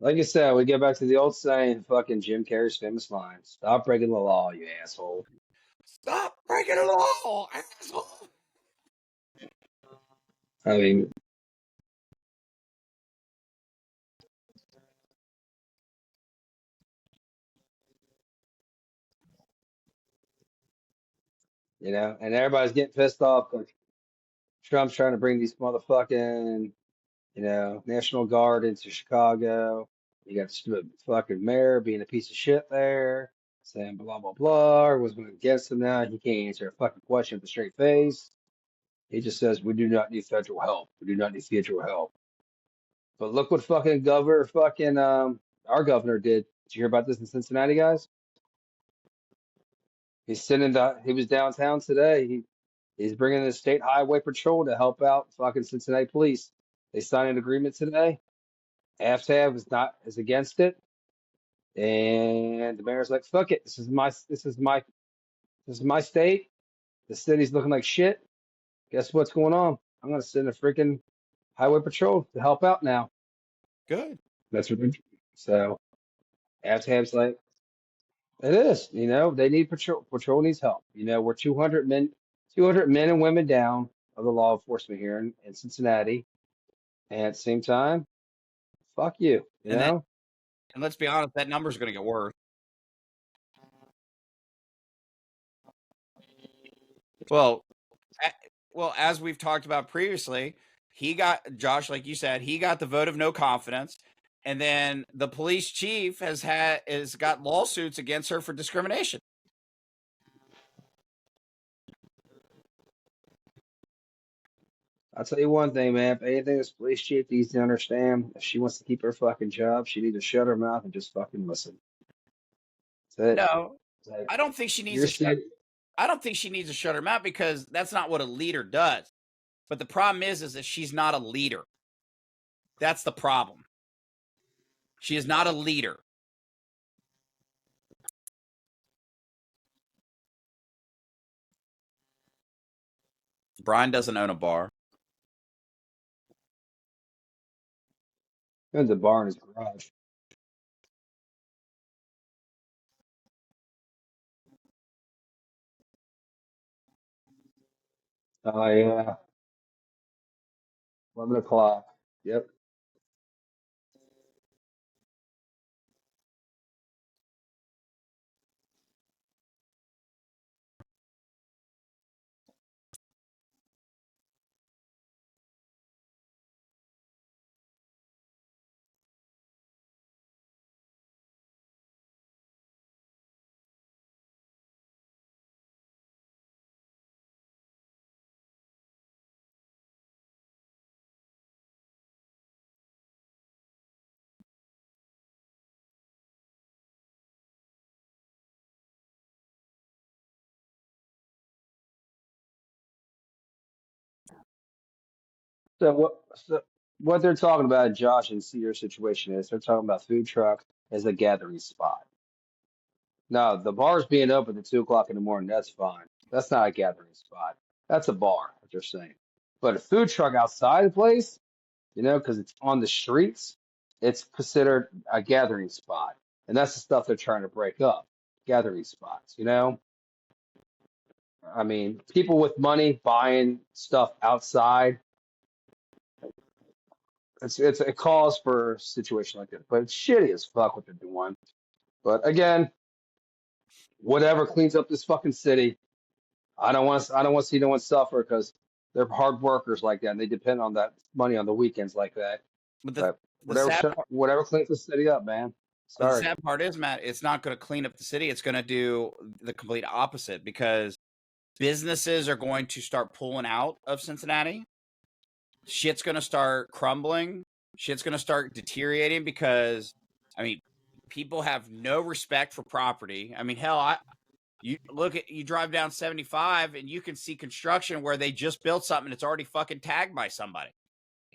Like I said, we get back to the old saying, fucking Jim Carrey's famous line: "Stop breaking the law, you asshole." Stop breaking the law, asshole. I mean, and everybody's getting pissed off. Like, Trump's trying to bring these motherfucking, National Guard into Chicago. You got the stupid fucking mayor being a piece of shit there, saying blah, blah, blah, or was going against him now. He can't answer a fucking question with a straight face. He just says, "We do not need federal help. We do not need federal help." But look what fucking our governor did. Did you hear about this in Cincinnati, guys? He was downtown today. He's bringing the state highway patrol to help out fucking Cincinnati police. They signed an agreement today. AFTAB is against it, and the mayor's like, "Fuck it. This is my state. The city's looking like shit. Guess what's going on? I'm gonna send a freaking highway patrol to help out now." Good. That's what. So AFTAB's like, It is. They need patrol. Patrol needs help. We're 200 men and women down of the law enforcement here in Cincinnati. And at the same time, fuck you. And let's be honest, that number's going to get worse. Well, as we've talked about previously, Josh, like you said, he got the vote of no confidence, and then the police chief has got lawsuits against her for discrimination. I'll tell you one thing, man. If anything, this police chief needs to understand, if she wants to keep her fucking job, she needs to shut her mouth and just fucking listen. That's it. No, I don't think she needs I don't think she needs to shut her mouth, because that's not what a leader does. But the problem is that she's not a leader. That's the problem. She is not a leader. Brian doesn't own a bar. There's a bar in his garage. Oh, yeah. 11 o'clock. Yep. So what they're talking about, Josh, and see your situation is they're talking about food truck as a gathering spot. Now, the bar's being open at 2 o'clock in the morning, that's fine. That's not a gathering spot. That's a bar, what they're saying. But a food truck outside the place, because it's on the streets, it's considered a gathering spot. And that's the stuff they're trying to break up. Gathering spots. I mean, people with money buying stuff outside, it's a cause for a situation like this. But it's shitty as fuck what they're doing. But again, whatever cleans up this fucking city. I don't want to see no one suffer because they're hard workers like that, and they depend on that money on the weekends like that. But whatever cleans the city up, man. The Sorry. sad part is, Matt, it's not going to clean up the city. It's going to do the complete opposite, because businesses are going to start pulling out of Cincinnati. Shit's going to start crumbling. Shit's going to start deteriorating because, I mean, people have no respect for property. I mean, hell, you drive down 75 and you can see construction where they just built something and it's already fucking tagged by somebody.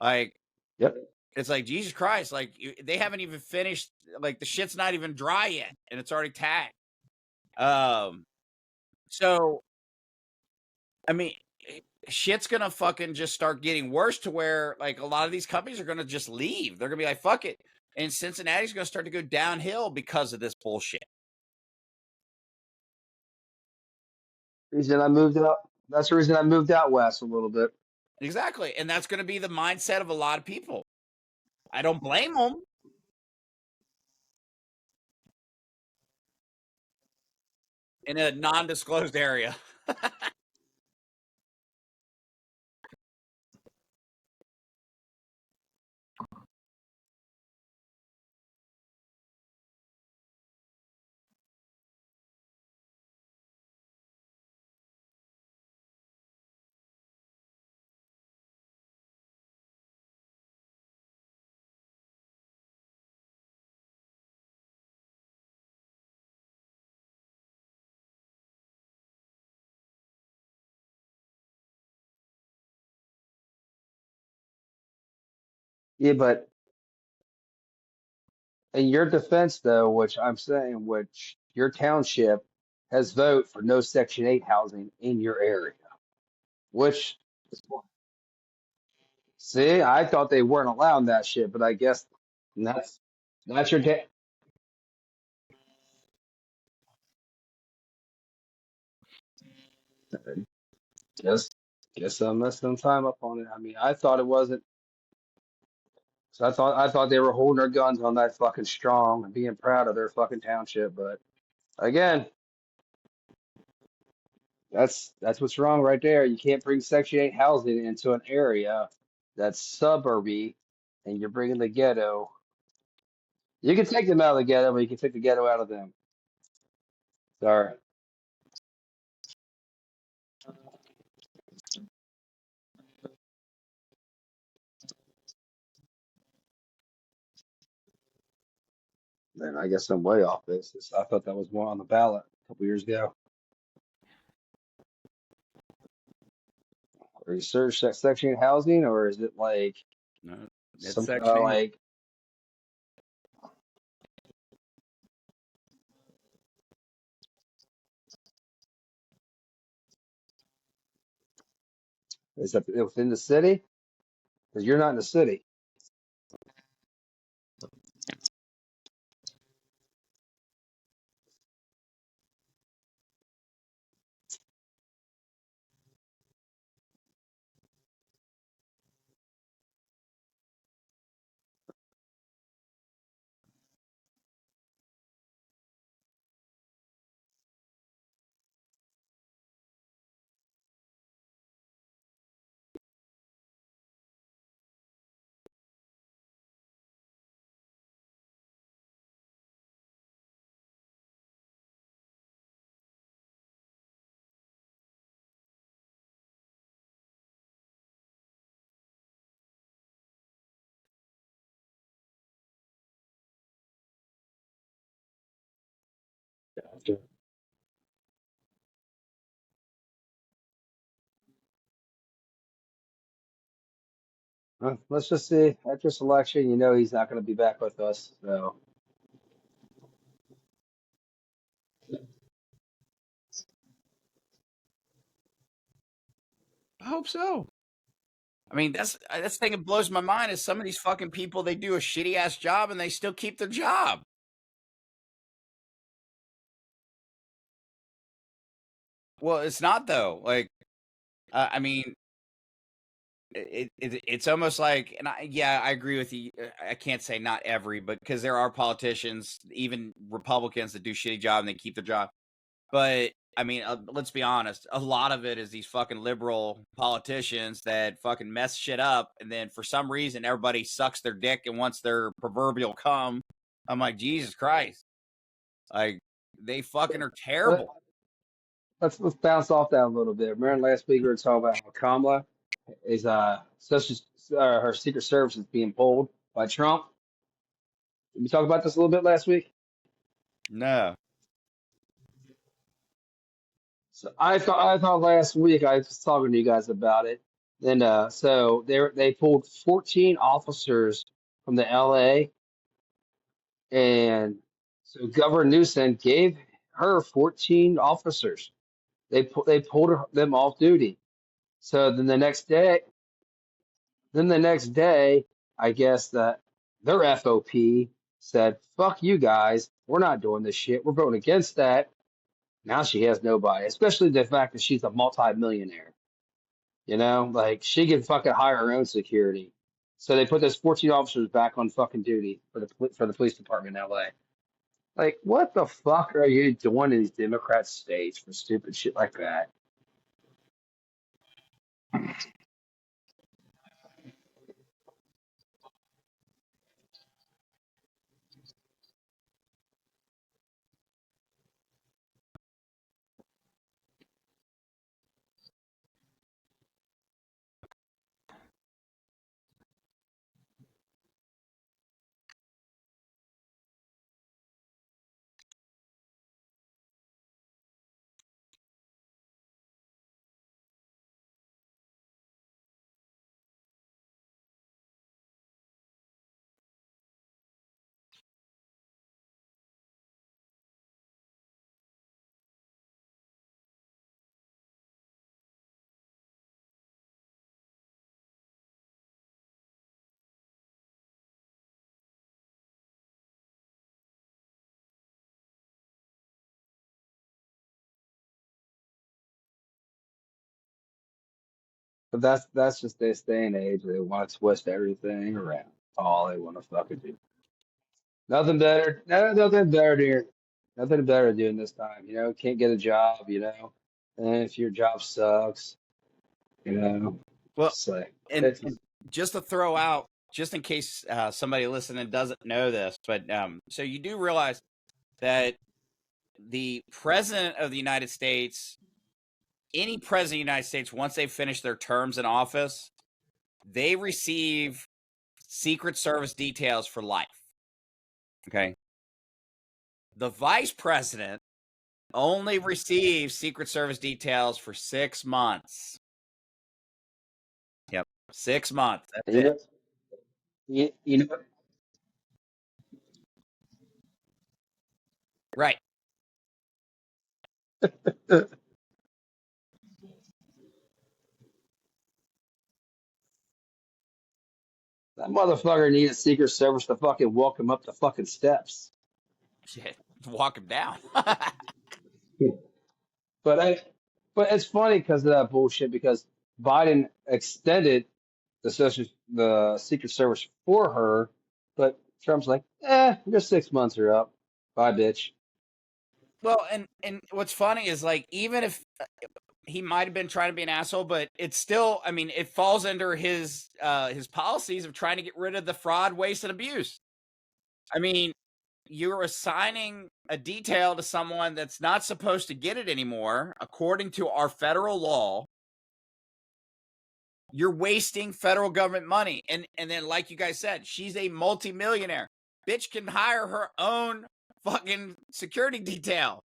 Like, Yep. It's like, Jesus Christ, like they haven't even finished, like the shit's not even dry yet and it's already tagged. So, I mean, shit's gonna fucking just start getting worse to where like a lot of these companies are gonna just leave. They're gonna be like, fuck it. And Cincinnati's gonna start to go downhill because of this bullshit. Reason I moved out. That's the reason I moved out west a little bit. Exactly. And that's gonna be the mindset of a lot of people. I don't blame them. In a non-disclosed area. Yeah, but in your defense, though, which I'm saying, which your township has voted for no Section 8 housing in your area, which, see, I thought they weren't allowing that shit, but I guess that's your Guess I messed some time up on it. I mean, I thought it wasn't. So I thought they were holding their guns on that fucking strong and being proud of their fucking township. But again, that's what's wrong right there. You can't bring Section 8 housing into an area that's suburby, and you're bringing the ghetto. You can take them out of the ghetto, but you can take the ghetto out of them. Sorry. Then I guess I'm way off basis. I thought that was more on the ballot a couple years ago. Are you search that Section 8 housing, or is it like No, it's some kind Section of 8. like? Is that within the city? Because you're not in the city. Gotcha. Let's just see. After this election, you know he's not going to be back with us. So I hope so. I mean, that's the thing that blows my mind is some of these fucking people, they do a shitty ass job and they still keep their job. Well, it's not though. Like, I mean, it's almost like, and yeah, I agree with you. I can't say not every, but because there are politicians, even Republicans, that do shitty job and they keep their job. But I mean, let's be honest. A lot of it is these fucking liberal politicians that fucking mess shit up, and then for some reason everybody sucks their dick and wants their proverbial cum. I'm like, Jesus Christ! Like they fucking are let, terrible. let's bounce off that a little bit. Remember last week we were talking about how Kamala is her Secret Service is being pulled by Trump. Did we talk about this a little bit last week? No, So I thought last week I was talking to you guys about it. And so they pulled 14 officers from the LA, and so Governor Newsom gave her 14 officers. They pulled them off duty. So then the next day, I guess that their FOP said, "Fuck you guys, we're not doing this shit. We're voting against that." Now she has nobody, especially the fact that she's a multi-millionaire. You know, like she can fucking hire her own security. So they put those 14 officers back on fucking duty for the police department in LA. Like, what the fuck are you doing in these Democrat states for stupid shit like that? But that's just this day and age. They want to twist everything around. All they want to fucking do. Nothing better. Nothing better here. Nothing better doing this time. Can't get a job. And if your job sucks, Well, it's like and it's just to throw out, just in case somebody listening doesn't know this, but so you do realize that the president of the United States, any president of the United States, once they finish their terms in office, they receive Secret Service details for life. Okay. The vice president only receives Secret Service details for 6 months. Yep. 6 months. That's you it. know you know Right. that motherfucker needed Secret Service to fucking walk him up the fucking steps. Shit. Walk him down. But but it's funny because of that bullshit. Because Biden extended the Secret Service for her, but Trump's like, your 6 months are up. Bye, bitch. Well, and what's funny is, like, even if he might have been trying to be an asshole, but it's still, I mean, it falls under his policies of trying to get rid of the fraud, waste, and abuse. I mean, you're assigning a detail to someone that's not supposed to get it anymore, according to our federal law. You're wasting federal government money. And then, like you guys said, she's a multimillionaire. Bitch can hire her own fucking security detail.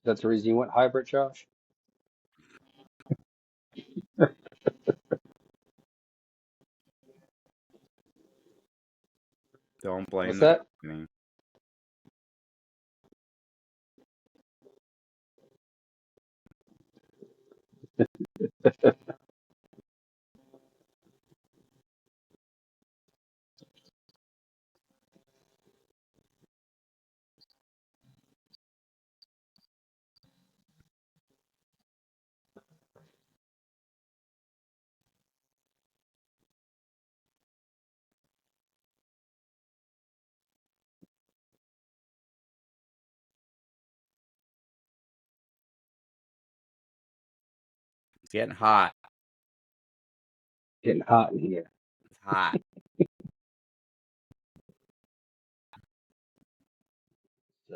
That's the reason you went hybrid, Josh? Don't blame What's the that? company. It's getting hot. Getting hot in here. It's hot.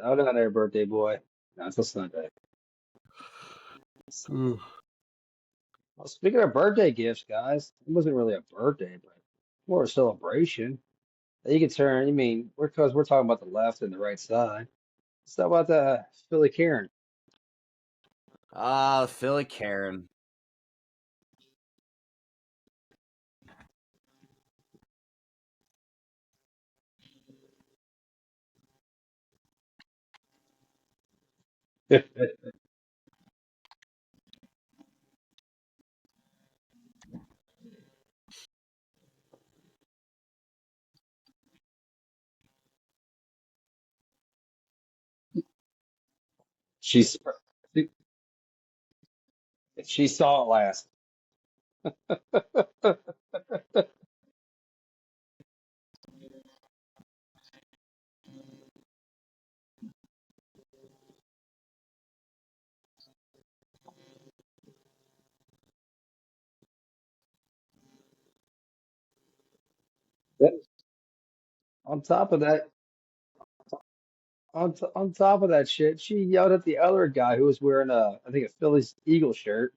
Out on there, birthday boy. Not until Sunday. Well, speaking of birthday gifts, guys, it wasn't really a birthday, but more a celebration. You can turn. I mean, because we're talking about the left and the right side. Let's talk about the Philly Karen. Philly Karen. She's she saw it last. On top of that, on top of that shit, she yelled at the other guy who was wearing I think a Phillies Eagle shirt,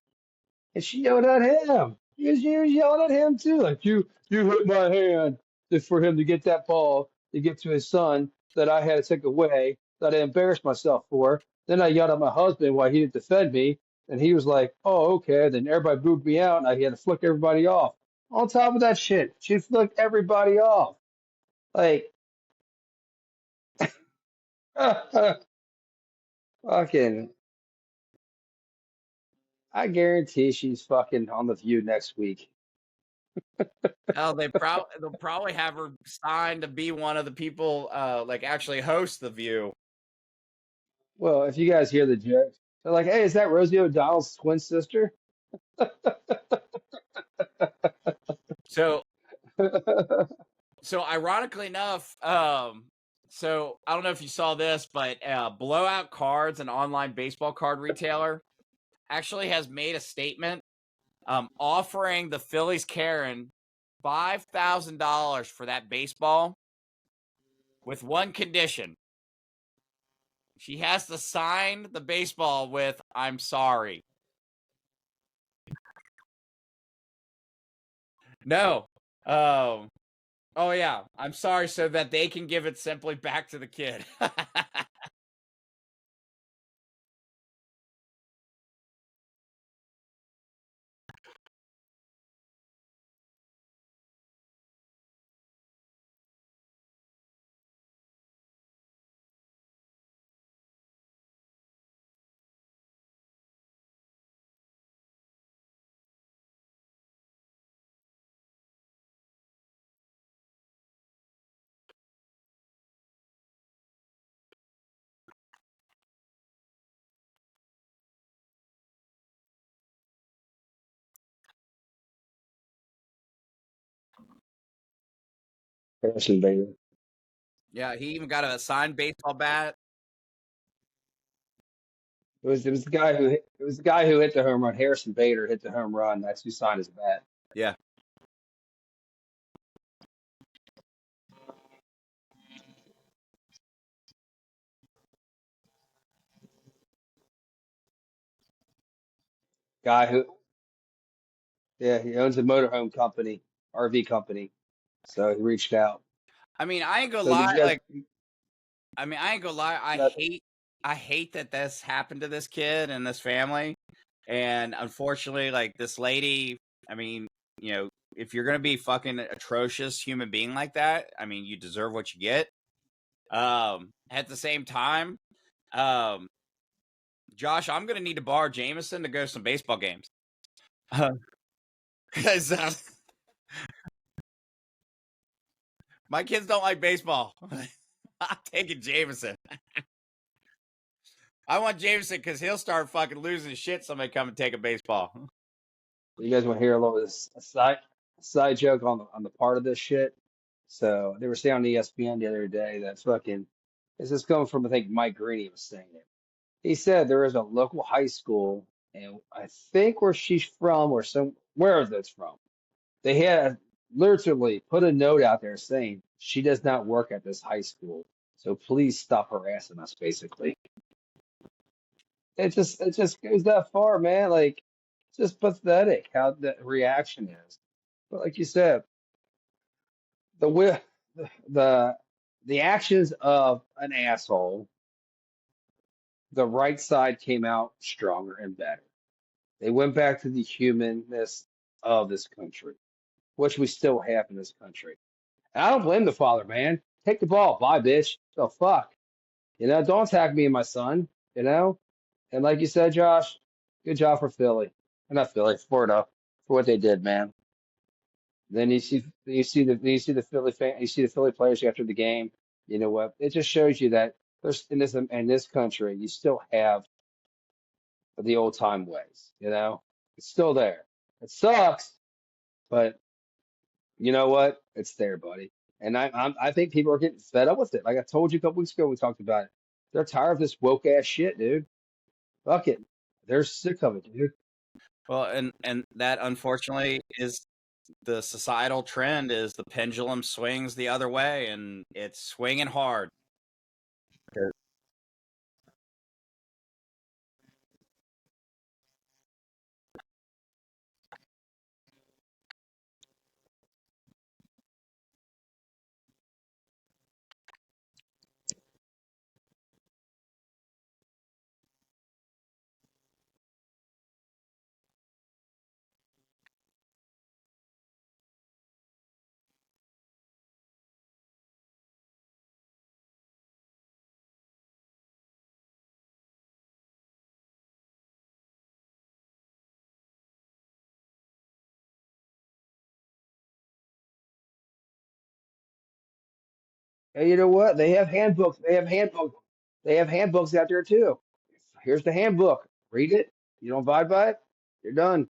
and she yelled at him. She was yelling at him too, like you hit my hand just for him to get that ball to get to his son that I had to take away that I embarrassed myself for. Then I yelled at my husband while he didn't defend me, and he was like, "Oh, okay." Then everybody booed me out, and I had to flick everybody off. On top of that shit, she flicked everybody off. Like, fucking, I guarantee she's fucking on the View next week. Oh, they'll probably have her signed to be one of the people like actually host the View. Well, if you guys hear the joke, they're like, "Hey, is that Rosie O'Donnell's twin sister?" So ironically enough, so I don't know if you saw this, but Blowout Cards, an online baseball card retailer, actually has made a statement offering the Phillies Karen $5,000 for that baseball with one condition. She has to sign the baseball with "I'm sorry." No. Oh yeah, "I'm sorry," so that they can give it simply back to the kid. Harrison Bader. Yeah, he even got a signed baseball bat. It was the guy who hit the home run. Harrison Bader hit the home run. That's who signed his bat. Yeah. Guy who, yeah, he owns a motorhome company, RV company. So he reached out. I mean, I ain't gonna So did lie. you guys? Like, I mean, I ain't gonna lie. That, I hate that this happened to this kid and this family. And unfortunately, like this lady, I mean, you know, if you're gonna be fucking atrocious human being like that, I mean, you deserve what you get. At the same time, um, Josh, I'm gonna need to borrow Jameson to go to some baseball games. Because my kids don't like baseball. I'm taking Jameson. I want Jameson because he'll start fucking losing shit. Somebody come and take a baseball. you guys want to hear a little side joke on the part of this shit? So they were saying on ESPN the other day that fucking this is coming from I think Mike Greeny was saying it. He said there is a local high school, and I think where she's from or somewhere that's from. They had literally put a note out there saying she does not work at this high school, so please stop harassing us. Basically, it just goes that far, man. Like, it's just pathetic how the reaction is. But like you said, the wi- the the actions of an asshole, the right side came out stronger and better. They went back to the humanness of this country, which we still have in this country. And I don't blame the father, man. Take the ball. Bye, bitch. The fuck? Don't attack me and my son, you know? And like you said, Josh, good job for Philly. Or not Philly, Florida, for what they did, man. Then you see the Philly players after the game. You know what? It just shows you that there's in this country, you still have the old time ways. It's still there. It sucks, but you know what? It's there, buddy. And I think people are getting fed up with it. Like I told you a couple weeks ago, we talked about it. They're tired of this woke ass shit, dude. Fuck it. They're sick of it, dude. Well, and that unfortunately is the societal trend. Is the pendulum swings the other way, and it's swinging hard. Hey, you know what? They have handbooks. They have handbooks. They have handbooks out there too. Here's the handbook. Read it. You don't abide by it, you're done.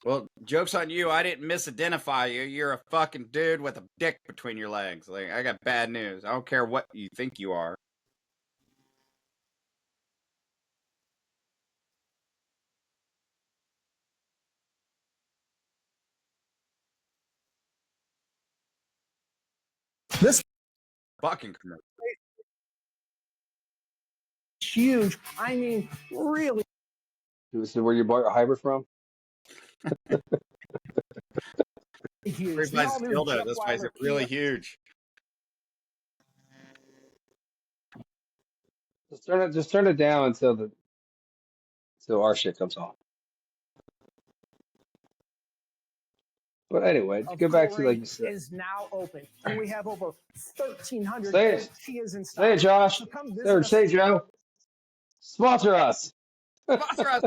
Well, joke's on you. I didn't misidentify you. You're a fucking dude with a dick between your legs. Like, I got bad news. I don't care what you think you are. This Fucking commercial. huge. I mean, really This is where you bought your hybrid from? huge. This The place is all-new dildo. This place is Jetweiler really Kia. huge. Just turn it down until our shit comes on. But anyway, to Of go back to like Coleraine you said. is now open, and we have over 1,300 Say it. Kias in stock. Say it, Josh. So come visit us Say it, Joe. Sponsor us. Sponsor us.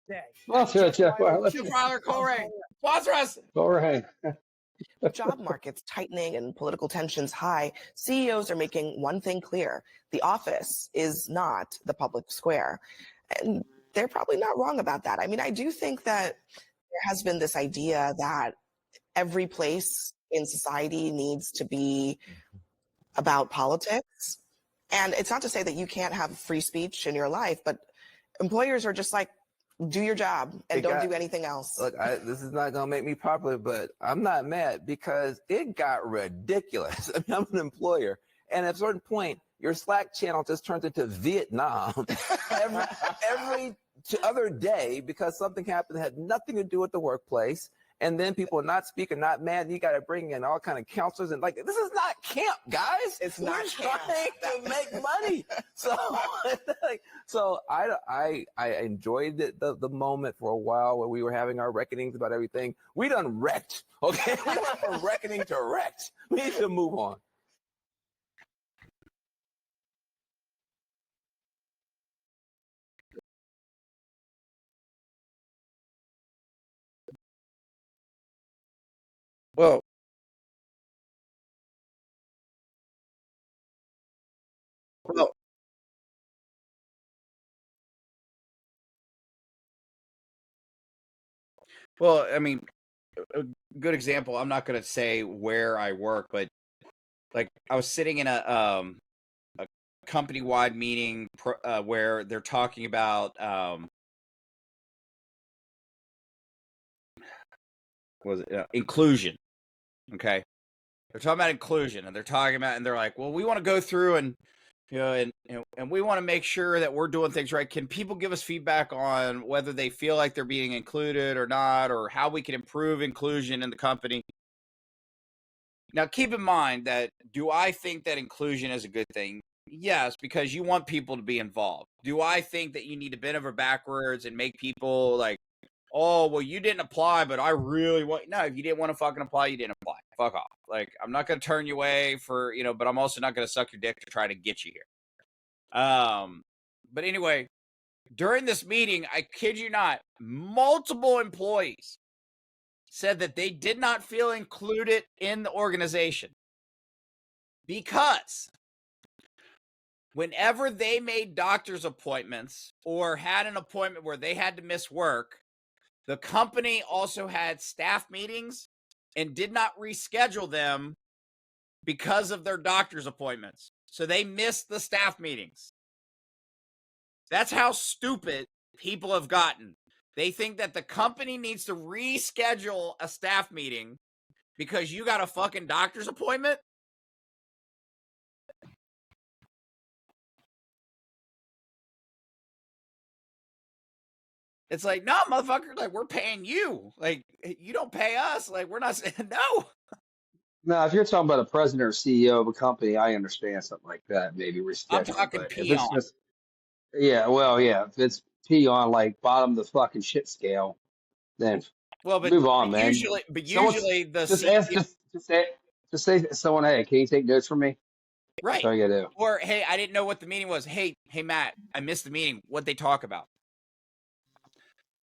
today. Sponsor us, Jeff. Jetweiler Coleraine. Sponsor us. Go ahead. Job markets tightening and political tensions high, CEOs are making one thing clear: the office is not the public square. And they're probably not wrong about that. I mean, I do think that there has been this idea that every place in society needs to be about politics. And it's not to say that you can't have free speech in your life, but employers are just like, do your job and don't do anything else. Look, this is not going to make me popular, but I'm not mad because it got ridiculous. I mean, I'm an employer, and at a certain point, your Slack channel just turns into Vietnam every other day because something happened that had nothing to do with the workplace. And then people are not speaking, not mad. And you got to bring in all kind of counselors and like, this is not camp, guys. It's not camp. Trying to make money. So I enjoyed the moment for a while where we were having our reckonings about everything. We done wrecked. Okay, we went from reckoning to wrecked. We need to move on. Well, well, I mean, a good example. I'm not going to say where I work, but like I was sitting in a company-wide meeting where they're talking about inclusion. Okay, they're talking about inclusion, and they're like, well, we want to go through and and we want to make sure that we're doing things right. Can people give us feedback on whether they feel like they're being included or not, or how we can improve inclusion in the company? Now, keep in mind that, do I think that inclusion is a good thing? Yes, because you want people to be involved. Do I think that you need to bend over backwards and make people like, oh, well, you didn't apply, but I really want... No, if you didn't want to fucking apply, you didn't apply. Fuck off. Like, I'm not going to turn you away for, but I'm also not going to suck your dick to try to get you here. But anyway, during this meeting, I kid you not, multiple employees said that they did not feel included in the organization because whenever they made doctor's appointments or had an appointment where they had to miss work, the company also had staff meetings and did not reschedule them because of their doctor's appointments. So they missed the staff meetings. That's how stupid people have gotten. They think that the company needs to reschedule a staff meeting because you got a fucking doctor's appointment. It's like, no, motherfucker, like, we're paying you. Like, you don't pay us. Like, we're not saying no. No, if you're talking about a president or CEO of a company, I understand something like that, maybe reschedule. I'm talking But if peon. it's just, yeah, well, yeah, if it's peon, like bottom of the fucking shit scale, then Well, but move on, man. usually, the just CEO, ask, just say to someone, hey, can you take notes from me? right? That's all you gotta do. Or, hey, I didn't know what the meeting was. Hey, Matt, I missed the meeting. What'd they talk about?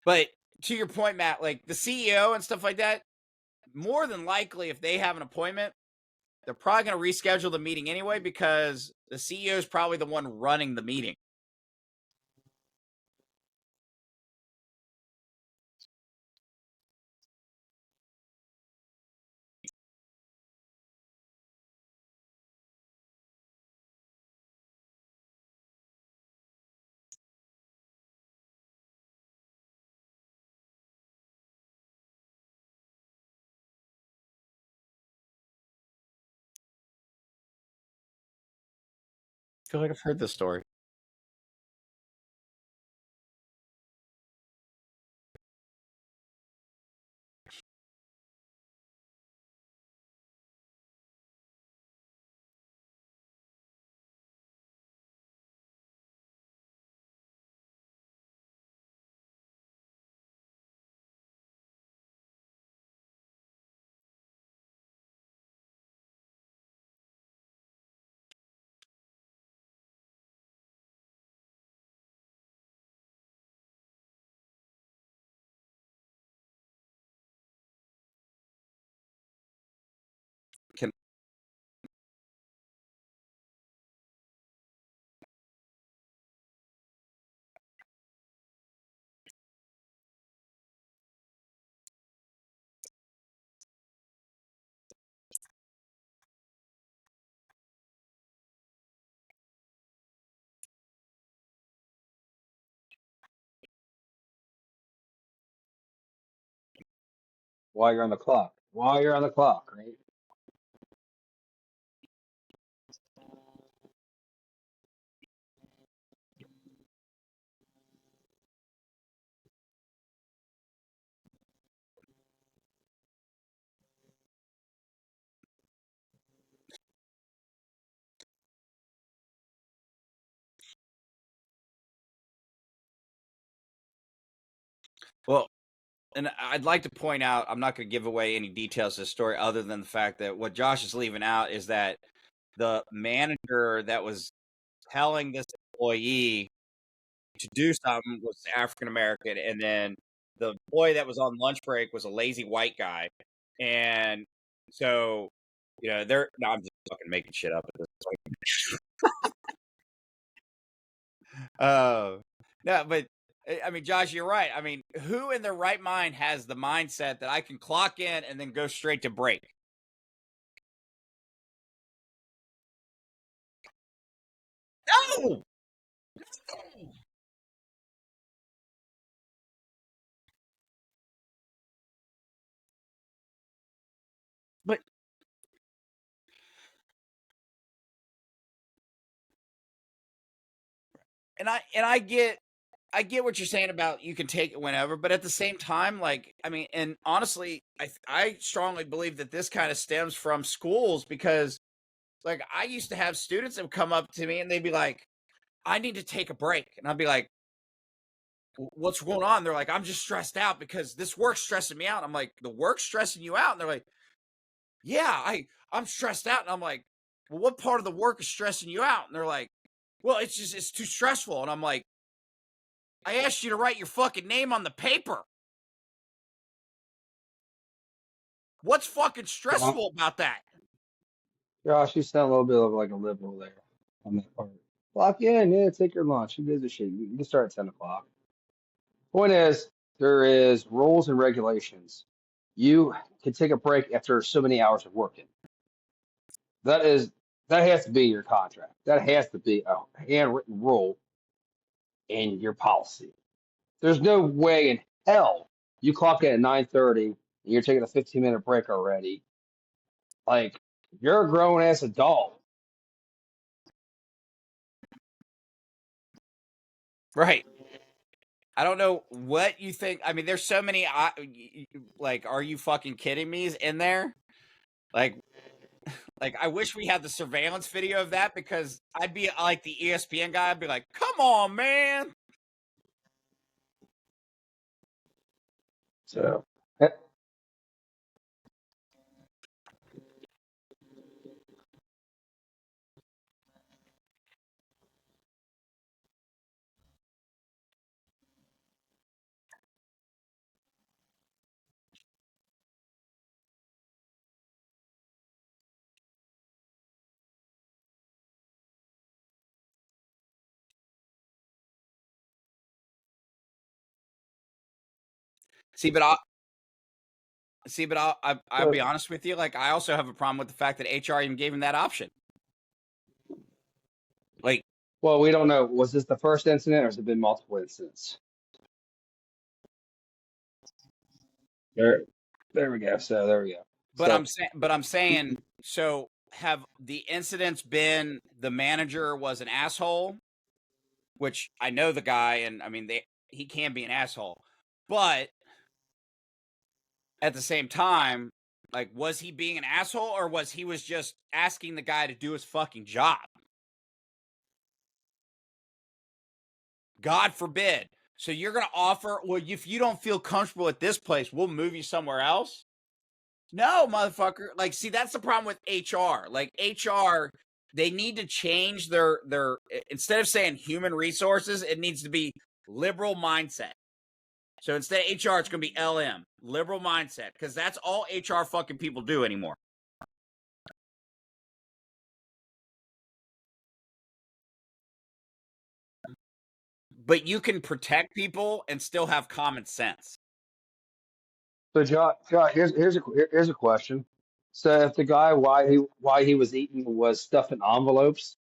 But to your point, Matt, like the CEO and stuff like that, more than likely, if they have an appointment, they're probably going to reschedule the meeting anyway because the CEO is probably the one running the meeting. I feel like I've heard this story. Can While you're on the clock. While you're on the clock, right? well, and I'd like to point out, I'm not going to give away any details of the story other than the fact that what Josh is leaving out is that the manager that was telling this employee to do something was African American, and then the boy that was on lunch break was a lazy white guy, and so they're no, I'm just fucking making shit up at this point. No, but I mean, Josh, you're right. I mean, who in their right mind has the mindset that I can clock in and then go straight to break? No. But I get what you're saying about you can take it whenever, but at the same time, like, I mean, and honestly, I strongly believe that this kind of stems from schools because, like, I used to have students that would come up to me and they'd be like, I need to take a break. And I'd be like, what's going on? They're like, I'm just stressed out because this work's stressing me out. I'm like, the work's stressing you out? And they're like, yeah, I'm stressed out. And I'm like, well, what part of the work is stressing you out? And they're like, well, it's too stressful. And I'm like, I asked you to write your fucking name on the paper. What's fucking stressful about that? Josh, you sound a little bit of like a liberal there on that part. Clock in, yeah, take your lunch. Who gives a shit? You can start at 10 o'clock. Point is, there is rules and regulations. You can take a break after so many hours of working. That has to be your contract. That has to be a handwritten rule in your policy. There's no way in hell you clock in at 9:30 and you're taking a 15-minute break already. Like, you're a grown ass adult. Right. I don't know what you think. I mean, there's so many, like, are you fucking kidding me in there? Like, I wish we had the surveillance video of that, because I'd be like the ESPN guy. I'd be like, come on, man. So, See, but I'll be honest with you. Like, I also have a problem with the fact that HR even gave him that option. Like, well, we don't know. Was this the first incident or has it been multiple incidents? There we go. So there we go. but So, I'm saying, so have the incidents been the manager was an asshole, which I know the guy, and I mean, he can be an asshole, but at the same time, like, was he being an asshole, or was he just asking the guy to do his fucking job? God forbid. So you're going to offer, well, if you don't feel comfortable at this place, we'll move you somewhere else? No, motherfucker. Like, see, that's the problem with HR. Like, HR, they need to change their instead of saying human resources, it needs to be liberal mindset. So instead of HR, it's going to be LM, liberal mindset, because that's all HR fucking people do anymore. But you can protect people and still have common sense. Josh, here's a question. So, if the guy why he was eating was stuff in envelopes,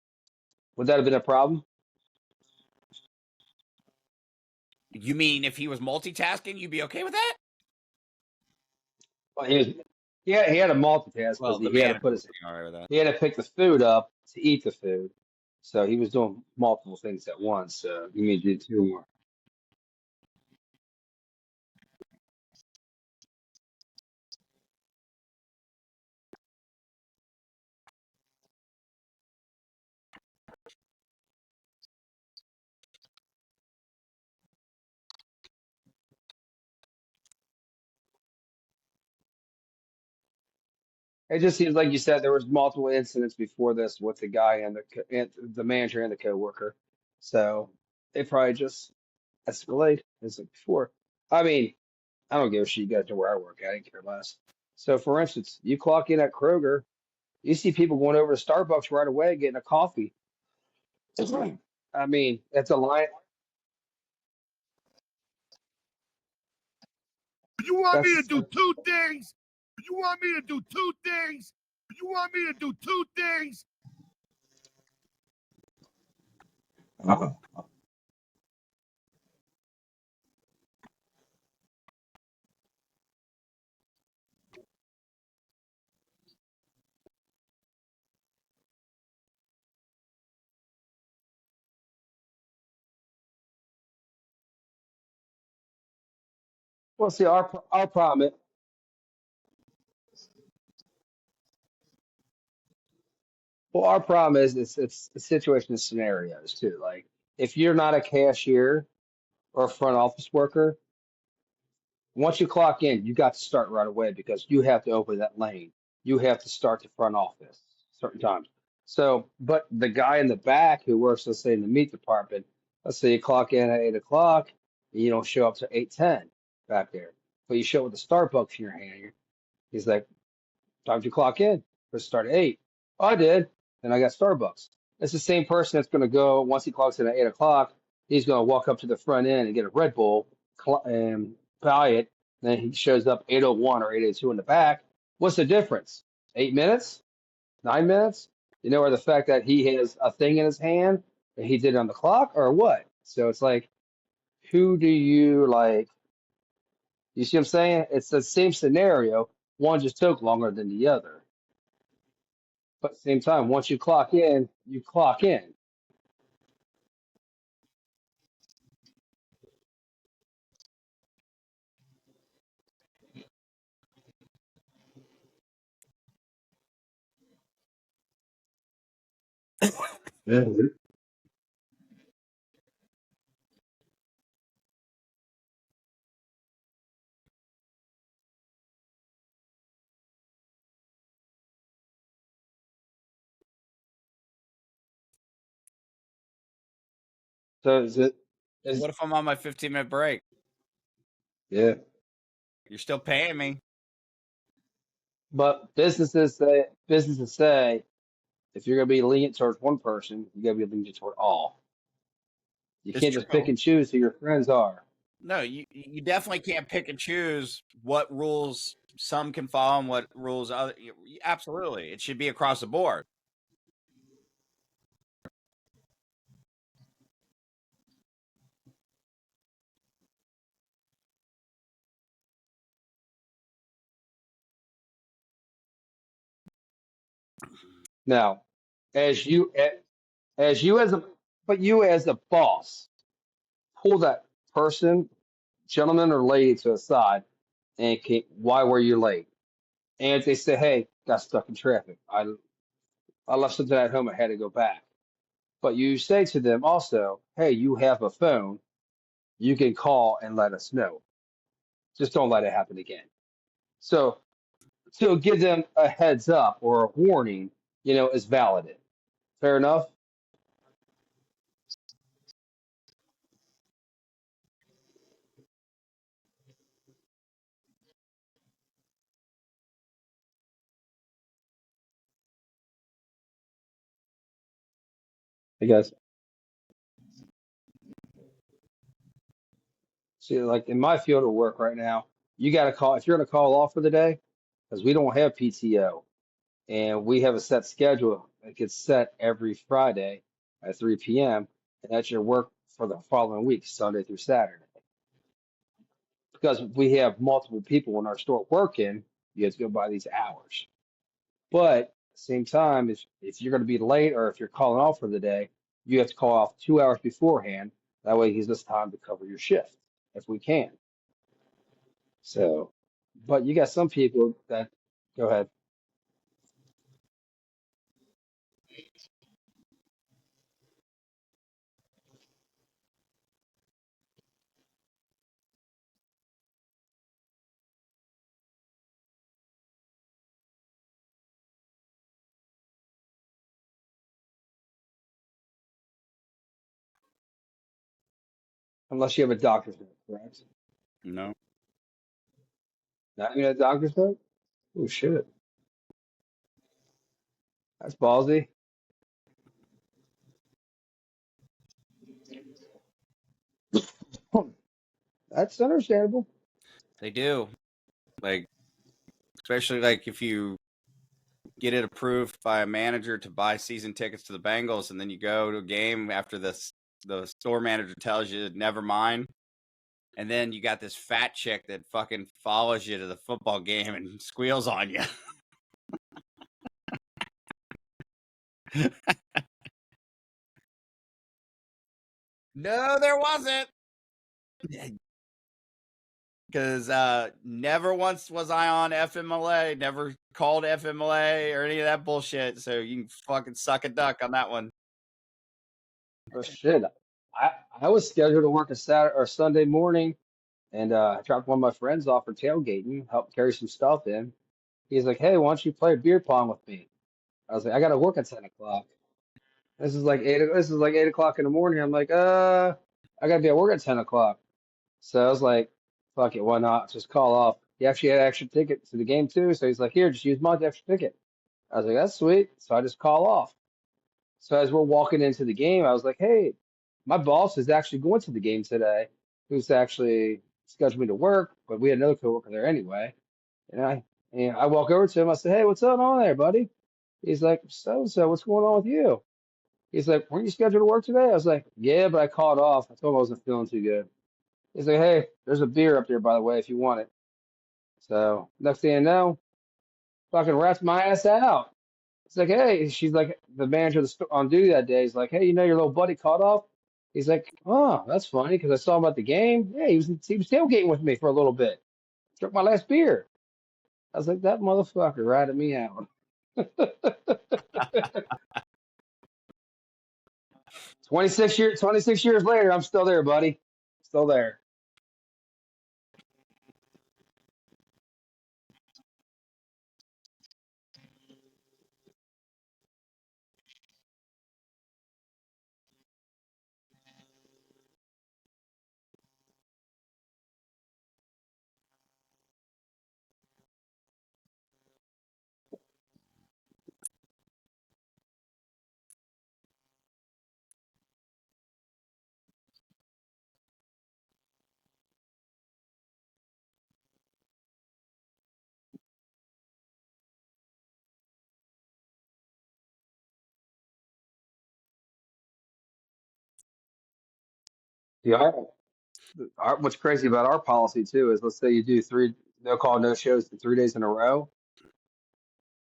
would that have been a problem? You mean if he was multitasking, you'd be okay with that? Well, he had to multitask Well, because the he had to put his all right with that. he had to pick the food up to eat the food. So he was doing multiple things at once. So you need to do two more. It just seems like you said there was multiple incidents before this with the guy and the manager and the coworker. So they probably just escalate as like before. I mean, I don't give a shit. You guys know where I work. I didn't care less. So for instance, you clock in at Kroger, you see people going over to Starbucks right away getting a coffee. I mean, it's a line. You want me to That's do two things? You want me to do two things? You want me to do two things? well, see, our problem. Well, our problem is it's the situation and scenarios too. Like if you're not a cashier or a front office worker, once you clock in, you got to start right away because you have to open that lane. You have to start the front office certain times. So, but the guy in the back who works, let's say, in the meat department, let's say you clock in at 8 o'clock, and you don't show up to 8:10 back there, but you show up with a Starbucks in your hand. He's like, "Time to clock in. Let's start at 8." Oh, I did, and I got Starbucks. It's the same person that's going to go once he clocks in at 8 o'clock. He's going to walk up to the front end and get a Red Bull and buy it. Then he shows up 8:01 or 8:02 in the back. What's the difference? 8 minutes? 9 minutes? Or the fact that he has a thing in his hand and he did it on the clock or what? So it's like, who do you like? You see what I'm saying? It's the same scenario. One just took longer than the other. But at the same time, once you clock in, you clock in. Yeah. So is it? What if I'm on my 15-minute break? Yeah. You're still paying me. But businesses say if you're gonna be lenient towards one person, you gotta be lenient toward all. You It's can't just true. pick and choose who your friends are. No, you definitely can't pick and choose what rules some can follow and what rules other. Absolutely, it should be across the board. Now, as you as you as a but you as a boss, pull that person, gentleman or lady, to the side and why were you late? And if they say, hey, got stuck in traffic. I left something at home. I had to go back. But you say to them also, hey, you have a phone. You can call and let us know. Just don't let it happen again. So to give them a heads up or a warning, is valid. Fair enough? I guess. See, like in my field of work right now, you got to call if you're going to call off for the day, because we don't have PTO and we have a set schedule that gets set every Friday at 3 p.m. and that's your work for the following week, Sunday through Saturday. Because we have multiple people in our store working, you have to go by these hours. But at the same time, if you're going to be late or if you're calling off for the day, you have to call off 2 hours beforehand. That way, it gives us time to cover your shift if we can. So, but you got some people that go ahead. Unless you have a doctor's note, correct? No, Not even a doctor's note? Oh shit, that's ballsy. That's understandable. they do. Like, especially like if you get it approved by a manager to buy season tickets to the Bengals, and then you go to a game after the store manager tells you never mind, and then you got this fat chick that fucking follows you to the football game and squeals on you. No, there wasn't. Because never once was I on FMLA, never called FMLA or any of that bullshit. So you can fucking suck a duck on that one. Oh shit, I was scheduled to work a Saturday or Sunday morning, and I dropped one of my friends off for tailgating, helped carry some stuff in. He's like, hey, why don't you play beer pong with me? I was like, I gotta work at 10 o'clock. This is like 8 o'clock in the morning. I'm like, I gotta be at work at 10 o'clock. So I was like, fuck it, why not? Just call off. He actually had an extra ticket to the game too, so he's like, here, just use my extra ticket. I was like, that's sweet. So I just call off. So as we're walking into the game, I was like, hey, my boss is actually going to the game today, who's actually scheduled me to work, but we had another coworker there anyway. And I walk over to him. I said, hey, what's up on there, buddy? He's like, so, what's going on with you? He's like, weren't you scheduled to work today? I was like, yeah, but I called off. I told him I wasn't feeling too good. He's like, hey, there's a beer up there, by the way, if you want it. So next thing I know, fucking rats my ass out. It's like, hey, she's like, the manager of the on duty that day. He's like, hey, your little buddy caught off. He's like, oh, that's funny because I saw him at the game. Yeah, he was tailgating with me for a little bit. Drank my last beer. I was like, that motherfucker ratted me out. 26 years later, I'm still there, buddy. Still there. Yeah. What's crazy about our policy too is, let's say you do three no call no shows 3 days in a row.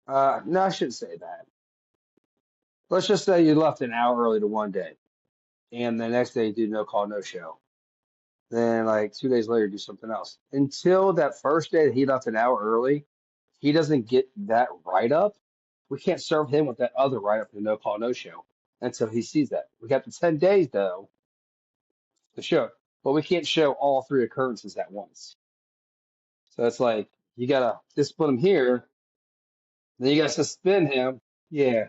No, I shouldn't say that. Let's just say you left an hour early to one day, and the next day you do no call no show. Then like 2 days later do something else. Until that first day that he left an hour early, he doesn't get that write up. We can't serve him with that other write up for the no call no show until he sees that. We got the 10 days though to show, but we can't show all three occurrences at once. So it's like you gotta discipline him here, then you gotta suspend him. Yeah,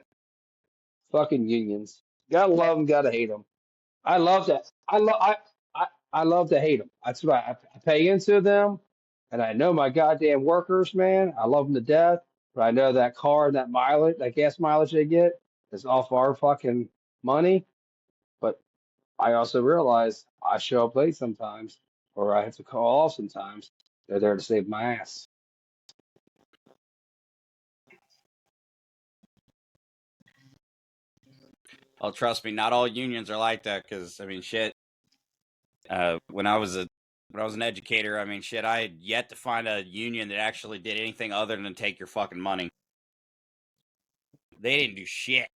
fucking unions. Gotta love them, gotta hate them. I love that. I love to hate them. That's why I pay into them, and I know my goddamn workers, man. I love them to death, but I know that car and that mileage, that gas mileage they get, is off our fucking money. But I also realize I show up late sometimes, or I have to call off sometimes. They're there to save my ass. Well, trust me, not all unions are like that. Because I mean, shit. When I was an educator, I mean, shit, I had yet to find a union that actually did anything other than take your fucking money. They didn't do shit.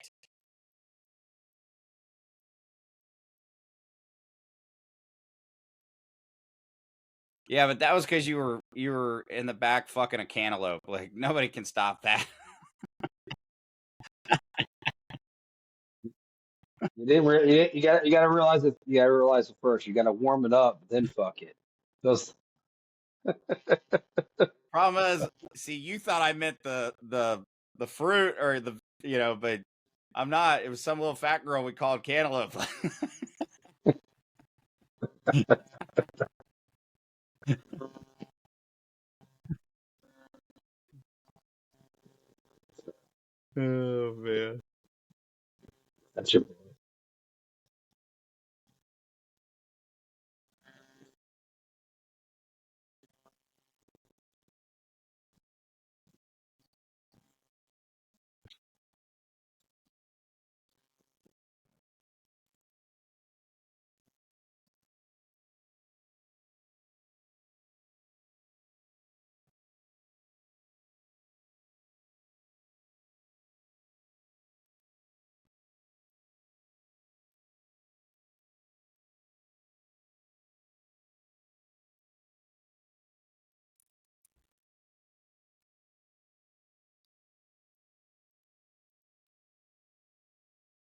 Yeah, but that was because you were in the back fucking a cantaloupe. Like nobody can stop that. You gotta realize it. You gotta realize it first. You gotta warm it up, then fuck it. Those Problem is, see, you thought I meant the fruit or but I'm not. It was some little fat girl we called cantaloupe. Oh man. that's your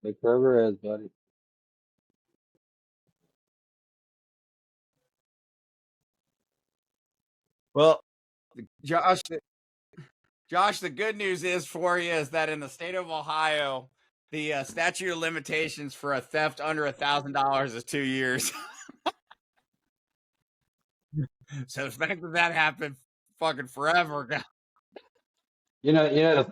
big burger is, buddy. Well, Josh, Josh, the good news is for you is that in the state of Ohio, the statute of limitations for a theft under $1,000 is 2 years. So the fact that happened fucking forever ago. The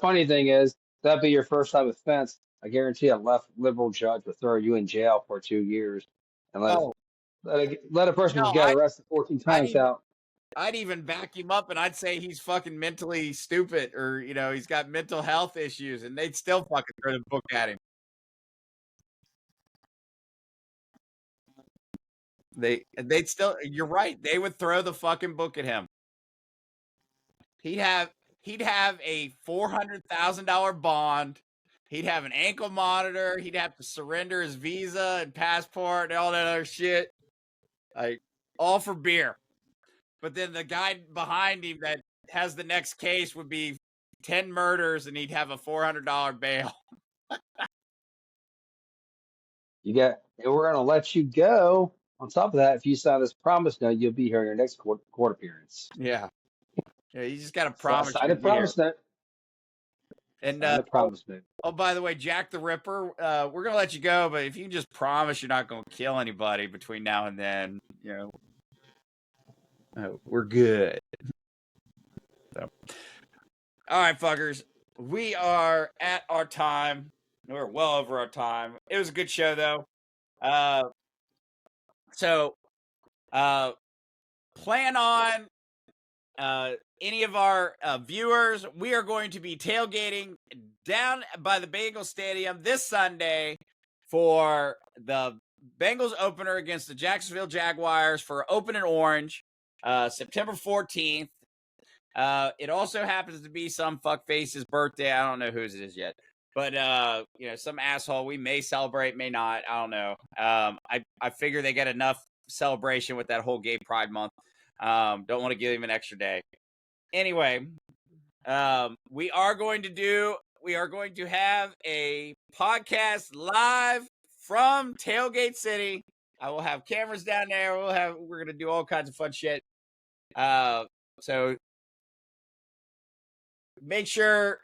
funny thing is that'd be your first time offense. I guarantee a left liberal judge would throw you in jail for 2 years and let a person who got arrested 14 times out. I'd even back him up and I'd say he's fucking mentally stupid or, he's got mental health issues and they'd still fucking throw the book at him. They'd still, you're right. They would throw the fucking book at him. He'd have a $400,000 bond. He'd have an ankle monitor. He'd have to surrender his visa and passport and all that other shit. Like, all for beer. But then the guy behind him that has the next case would be 10 murders and he'd have a $400 bail. And we're going to let you go. On top of that, if you sign this promise note, you'll be here in your next court appearance. Yeah. Yeah, you just got to promise. Sign a promise note. And promise note. Oh, by the way, Jack the Ripper, we're gonna let you go, but if you can just promise you're not gonna kill anybody between now and then, we're good. So, all right, fuckers, we are at our time. We're well over our time. It was a good show, though. So, plan on any of our viewers. We are going to be tailgating down by the Bengals Stadium this Sunday for the Bengals opener against the Jacksonville Jaguars for Open and Orange, September 14th. It also happens to be some fuckface's birthday. I don't know whose it is yet. But, some asshole, we may celebrate, may not. I don't know. I figure they get enough celebration with that whole Gay Pride Month. Don't want to give him an extra day. Anyway, we are going to have a podcast live from Tailgate City. I will have cameras down there. We're going to do all kinds of fun shit. So make sure,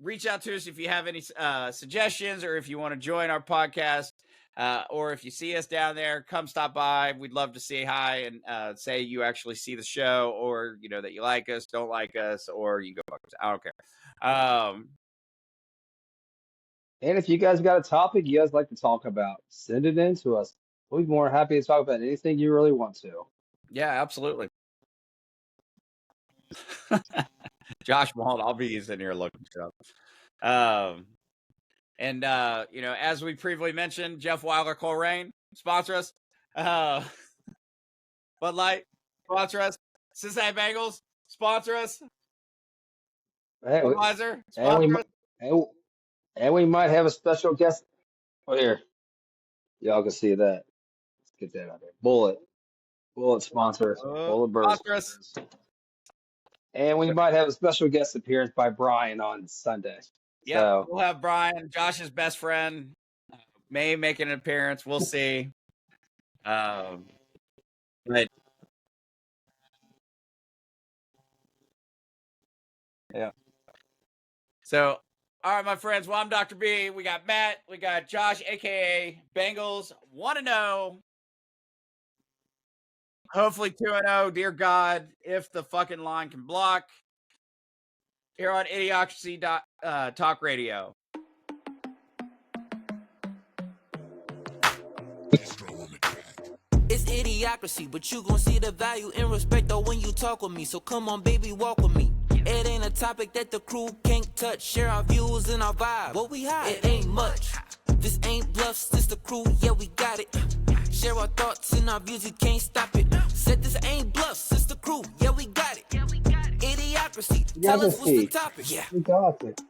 reach out to us if you have any suggestions or if you want to join our podcast. Or if you see us down there, come stop by. We'd love to say hi and say you actually see the show or, that you like us, don't like us, or you go fuck us. I don't care. And if you guys got a topic you guys like to talk about, send it in to us. We'll be more happy to talk about anything you really want to. Yeah, absolutely. Josh won't. I'll be sitting here looking stuff. And, as we previously mentioned, Jeff Wilder Coleraine, sponsor us. Bud Light, sponsor us. Cincinnati Bengals, sponsor us. Budweiser, sponsor us. And we might have a special guest. Oh, here. Y'all can see that. Let's get that out there. Bullet sponsor us. Bullet Birds. Sponsor us. And we might have a special guest appearance by Brian on Sunday. Yeah, so, we'll have Brian, Josh's best friend, may make an appearance. We'll see. But yeah. So, all right, my friends. Well, I'm Dr. B. We got Matt. We got Josh, aka Bengals 1-0. Hopefully 2-0. Dear God, if the fucking line can block. Here on Idiocracy Talk Radio. It's idiocracy, but you gon' see the value and respect though when you talk with me. So come on, baby, walk with me. It ain't a topic that the crew can't touch. Share our views and our vibe. What we hide? It ain't much. This ain't bluffs, this the crew, yeah, we got it. Share our thoughts and our views, you can't stop it. Said this ain't bluffs, this the crew, yeah, we got it. Idiocracy, tell us what's the topic. Yeah. We got it.